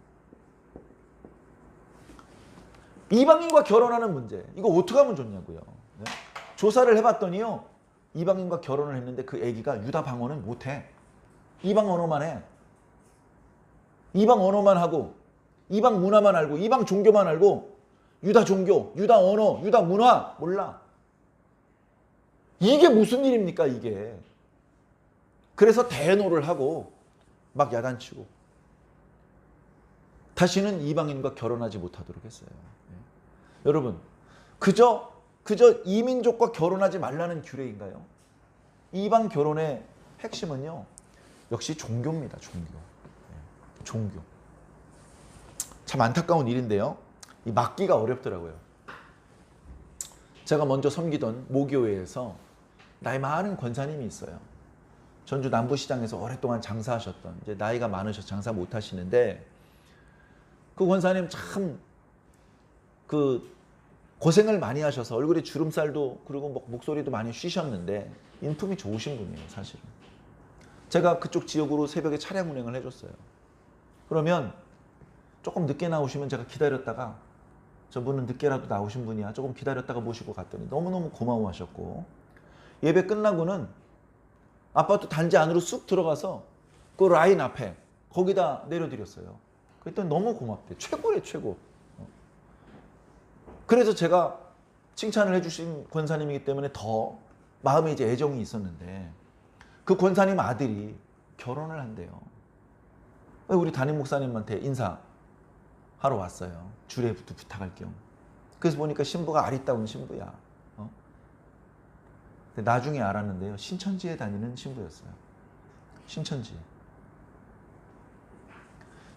이방인과 결혼하는 문제. 이거 어떻게 하면 좋냐고요. 네? 조사를 해봤더니요. 이방인과 결혼을 했는데 그 아기가 유다 방언은 못해. 이방 언어만 해. 이방 언어만 하고 이방 문화만 알고 이방 종교만 알고 유다 종교, 유다 언어, 유다 문화 몰라. 이게 무슨 일입니까 이게. 그래서 대노를 하고 막 야단치고 다시는 이방인과 결혼하지 못하도록 했어요. 여러분 그저 이민족과 결혼하지 말라는 규례인가요? 이방 결혼의 핵심은요. 역시 종교입니다. 종교. 참 안타까운 일인데요. 이 막기가 어렵더라고요. 제가 먼저 섬기던 모교회에서 나이 많은 권사님이 있어요. 전주 남부시장에서 오랫동안 장사하셨던 이제 나이가 많으셔서 장사 못 하시는데 그 권사님 참 그 고생을 많이 하셔서 얼굴에 주름살도 그리고 목소리도 많이 쉬셨는데 인품이 좋으신 분이에요, 사실은. 제가 그쪽 지역으로 새벽에 차량 운행을 해줬어요. 그러면 조금 늦게 나오시면 제가 기다렸다가 저분은 늦게라도 나오신 분이야. 조금 기다렸다가 모시고 갔더니 너무너무 고마워하셨고 예배 끝나고는 아파트 단지 안으로 쑥 들어가서 그 라인 앞에 거기다 내려드렸어요. 그랬더니 너무 고맙대. 최고래 최고. 그래서 제가 칭찬을 해주신 권사님이기 때문에 더 마음에 이제 애정이 있었는데 그 권사님 아들이 결혼을 한대요. 우리 담임 목사님한테 인사하러 왔어요. 주례 부탁할 겸. 그래서 보니까 신부가 아리따운 신부야. 근데 나중에 알았는데요. 신천지에 다니는 신부였어요. 신천지.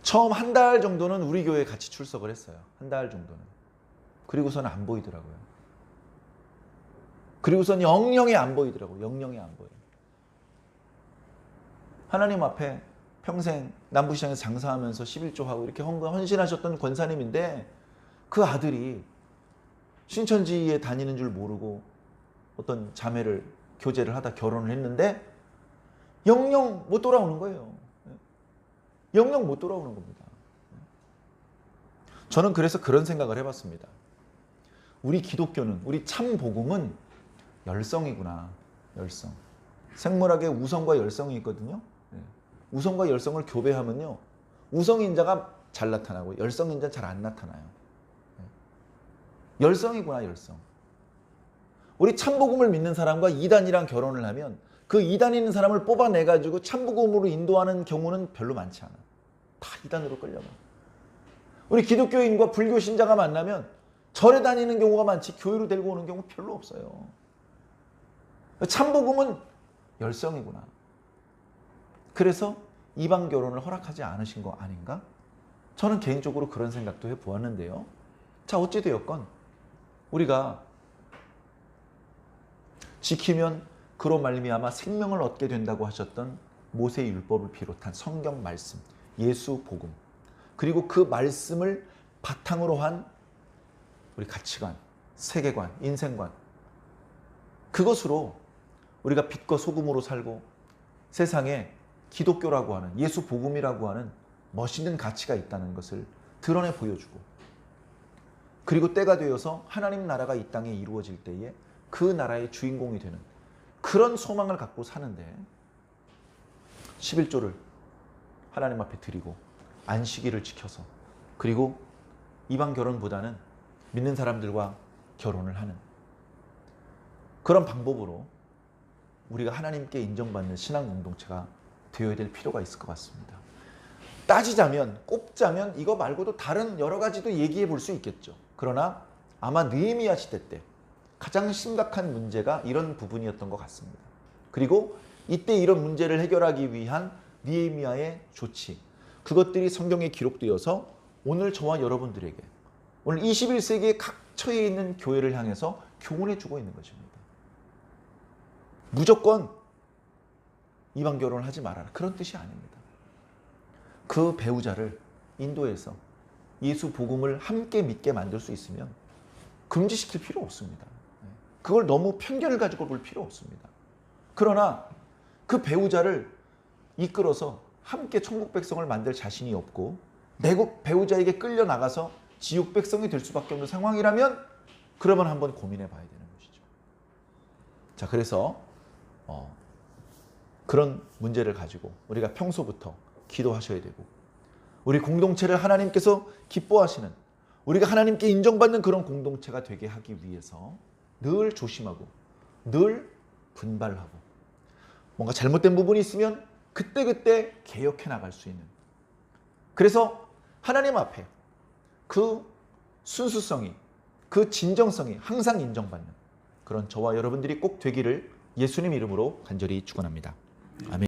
처음 한 달 정도는 우리 교회에 같이 출석을 했어요. 한 달 정도는. 그리고서는 안 보이더라고요. 그리고서는 영영이 안 보이더라고요. 영영이 안 보여요. 하나님 앞에 평생 남부시장에서 장사하면서 11조하고 이렇게 헌신하셨던 권사님인데 그 아들이 신천지에 다니는 줄 모르고 어떤 자매를 교제를 하다 결혼을 했는데 영영 못 돌아오는 거예요. 영영 못 돌아오는 겁니다. 저는 그래서 그런 생각을 해봤습니다. 우리 기독교는, 우리 참 복음은 열성이구나. 열성. 생물학에 우성과 열성이 있거든요. 우성과 열성을 교배하면요. 우성인자가 잘 나타나고 열성인자는 잘 안 나타나요. 열성이구나, 열성. 우리 참복음을 믿는 사람과 이단이랑 결혼을 하면 그 이단에 있는 사람을 뽑아내가지고 참복음으로 인도하는 경우는 별로 많지 않아. 다 이단으로 끌려가. 우리 기독교인과 불교 신자가 만나면 절에 다니는 경우가 많지 교회로 데리고 오는 경우 별로 없어요. 참복음은 열성이구나. 그래서 이방 결혼을 허락하지 않으신 거 아닌가? 저는 개인적으로 그런 생각도 해보았는데요. 자, 어찌되었건 우리가 지키면 그로 말미암아 생명을 얻게 된다고 하셨던 모세의 율법을 비롯한 성경 말씀, 예수 복음, 그리고 그 말씀을 바탕으로 한 우리 가치관, 세계관, 인생관, 그것으로 우리가 빛과 소금으로 살고 세상에 기독교라고 하는 예수 복음이라고 하는 멋있는 가치가 있다는 것을 드러내 보여주고 그리고 때가 되어서 하나님 나라가 이 땅에 이루어질 때에 그 나라의 주인공이 되는 그런 소망을 갖고 사는데 11조를 하나님 앞에 드리고 안식일을 지켜서 그리고 이방 결혼보다는 믿는 사람들과 결혼을 하는 그런 방법으로 우리가 하나님께 인정받는 신앙 공동체가 되어야 될 필요가 있을 것 같습니다. 따지자면, 꼽자면 이거 말고도 다른 여러 가지도 얘기해 볼 수 있겠죠. 그러나 아마 느헤미야 시대 때 가장 심각한 문제가 이런 부분이었던 것 같습니다. 그리고 이때 이런 문제를 해결하기 위한 느헤미야의 조치, 그것들이 성경에 기록되어서 오늘 저와 여러분들에게 오늘 21세기에 각 처해 있는 교회를 향해서 교훈해 주고 있는 것입니다. 무조건 이방 결혼을 하지 말아라. 그런 뜻이 아닙니다. 그 배우자를 인도해서 예수 복음을 함께 믿게 만들 수 있으면 금지시킬 필요 없습니다. 그걸 너무 편견을 가지고 볼 필요 없습니다. 그러나 그 배우자를 이끌어서 함께 천국 백성을 만들 자신이 없고 내국 배우자에게 끌려 나가서 지옥 백성이 될 수밖에 없는 상황이라면 그러면 한번 고민해 봐야 되는 것이죠. 자, 그래서 그런 문제를 가지고 우리가 평소부터 기도하셔야 되고 우리 공동체를 하나님께서 기뻐하시는 우리가 하나님께 인정받는 그런 공동체가 되게 하기 위해서 늘 조심하고 늘 분발하고 뭔가 잘못된 부분이 있으면 그때그때 개혁해 나갈 수 있는 그래서 하나님 앞에 그 순수성이 그 진정성이 항상 인정받는 그런 저와 여러분들이 꼭 되기를 예수님 이름으로 간절히 축원합니다. 아멘.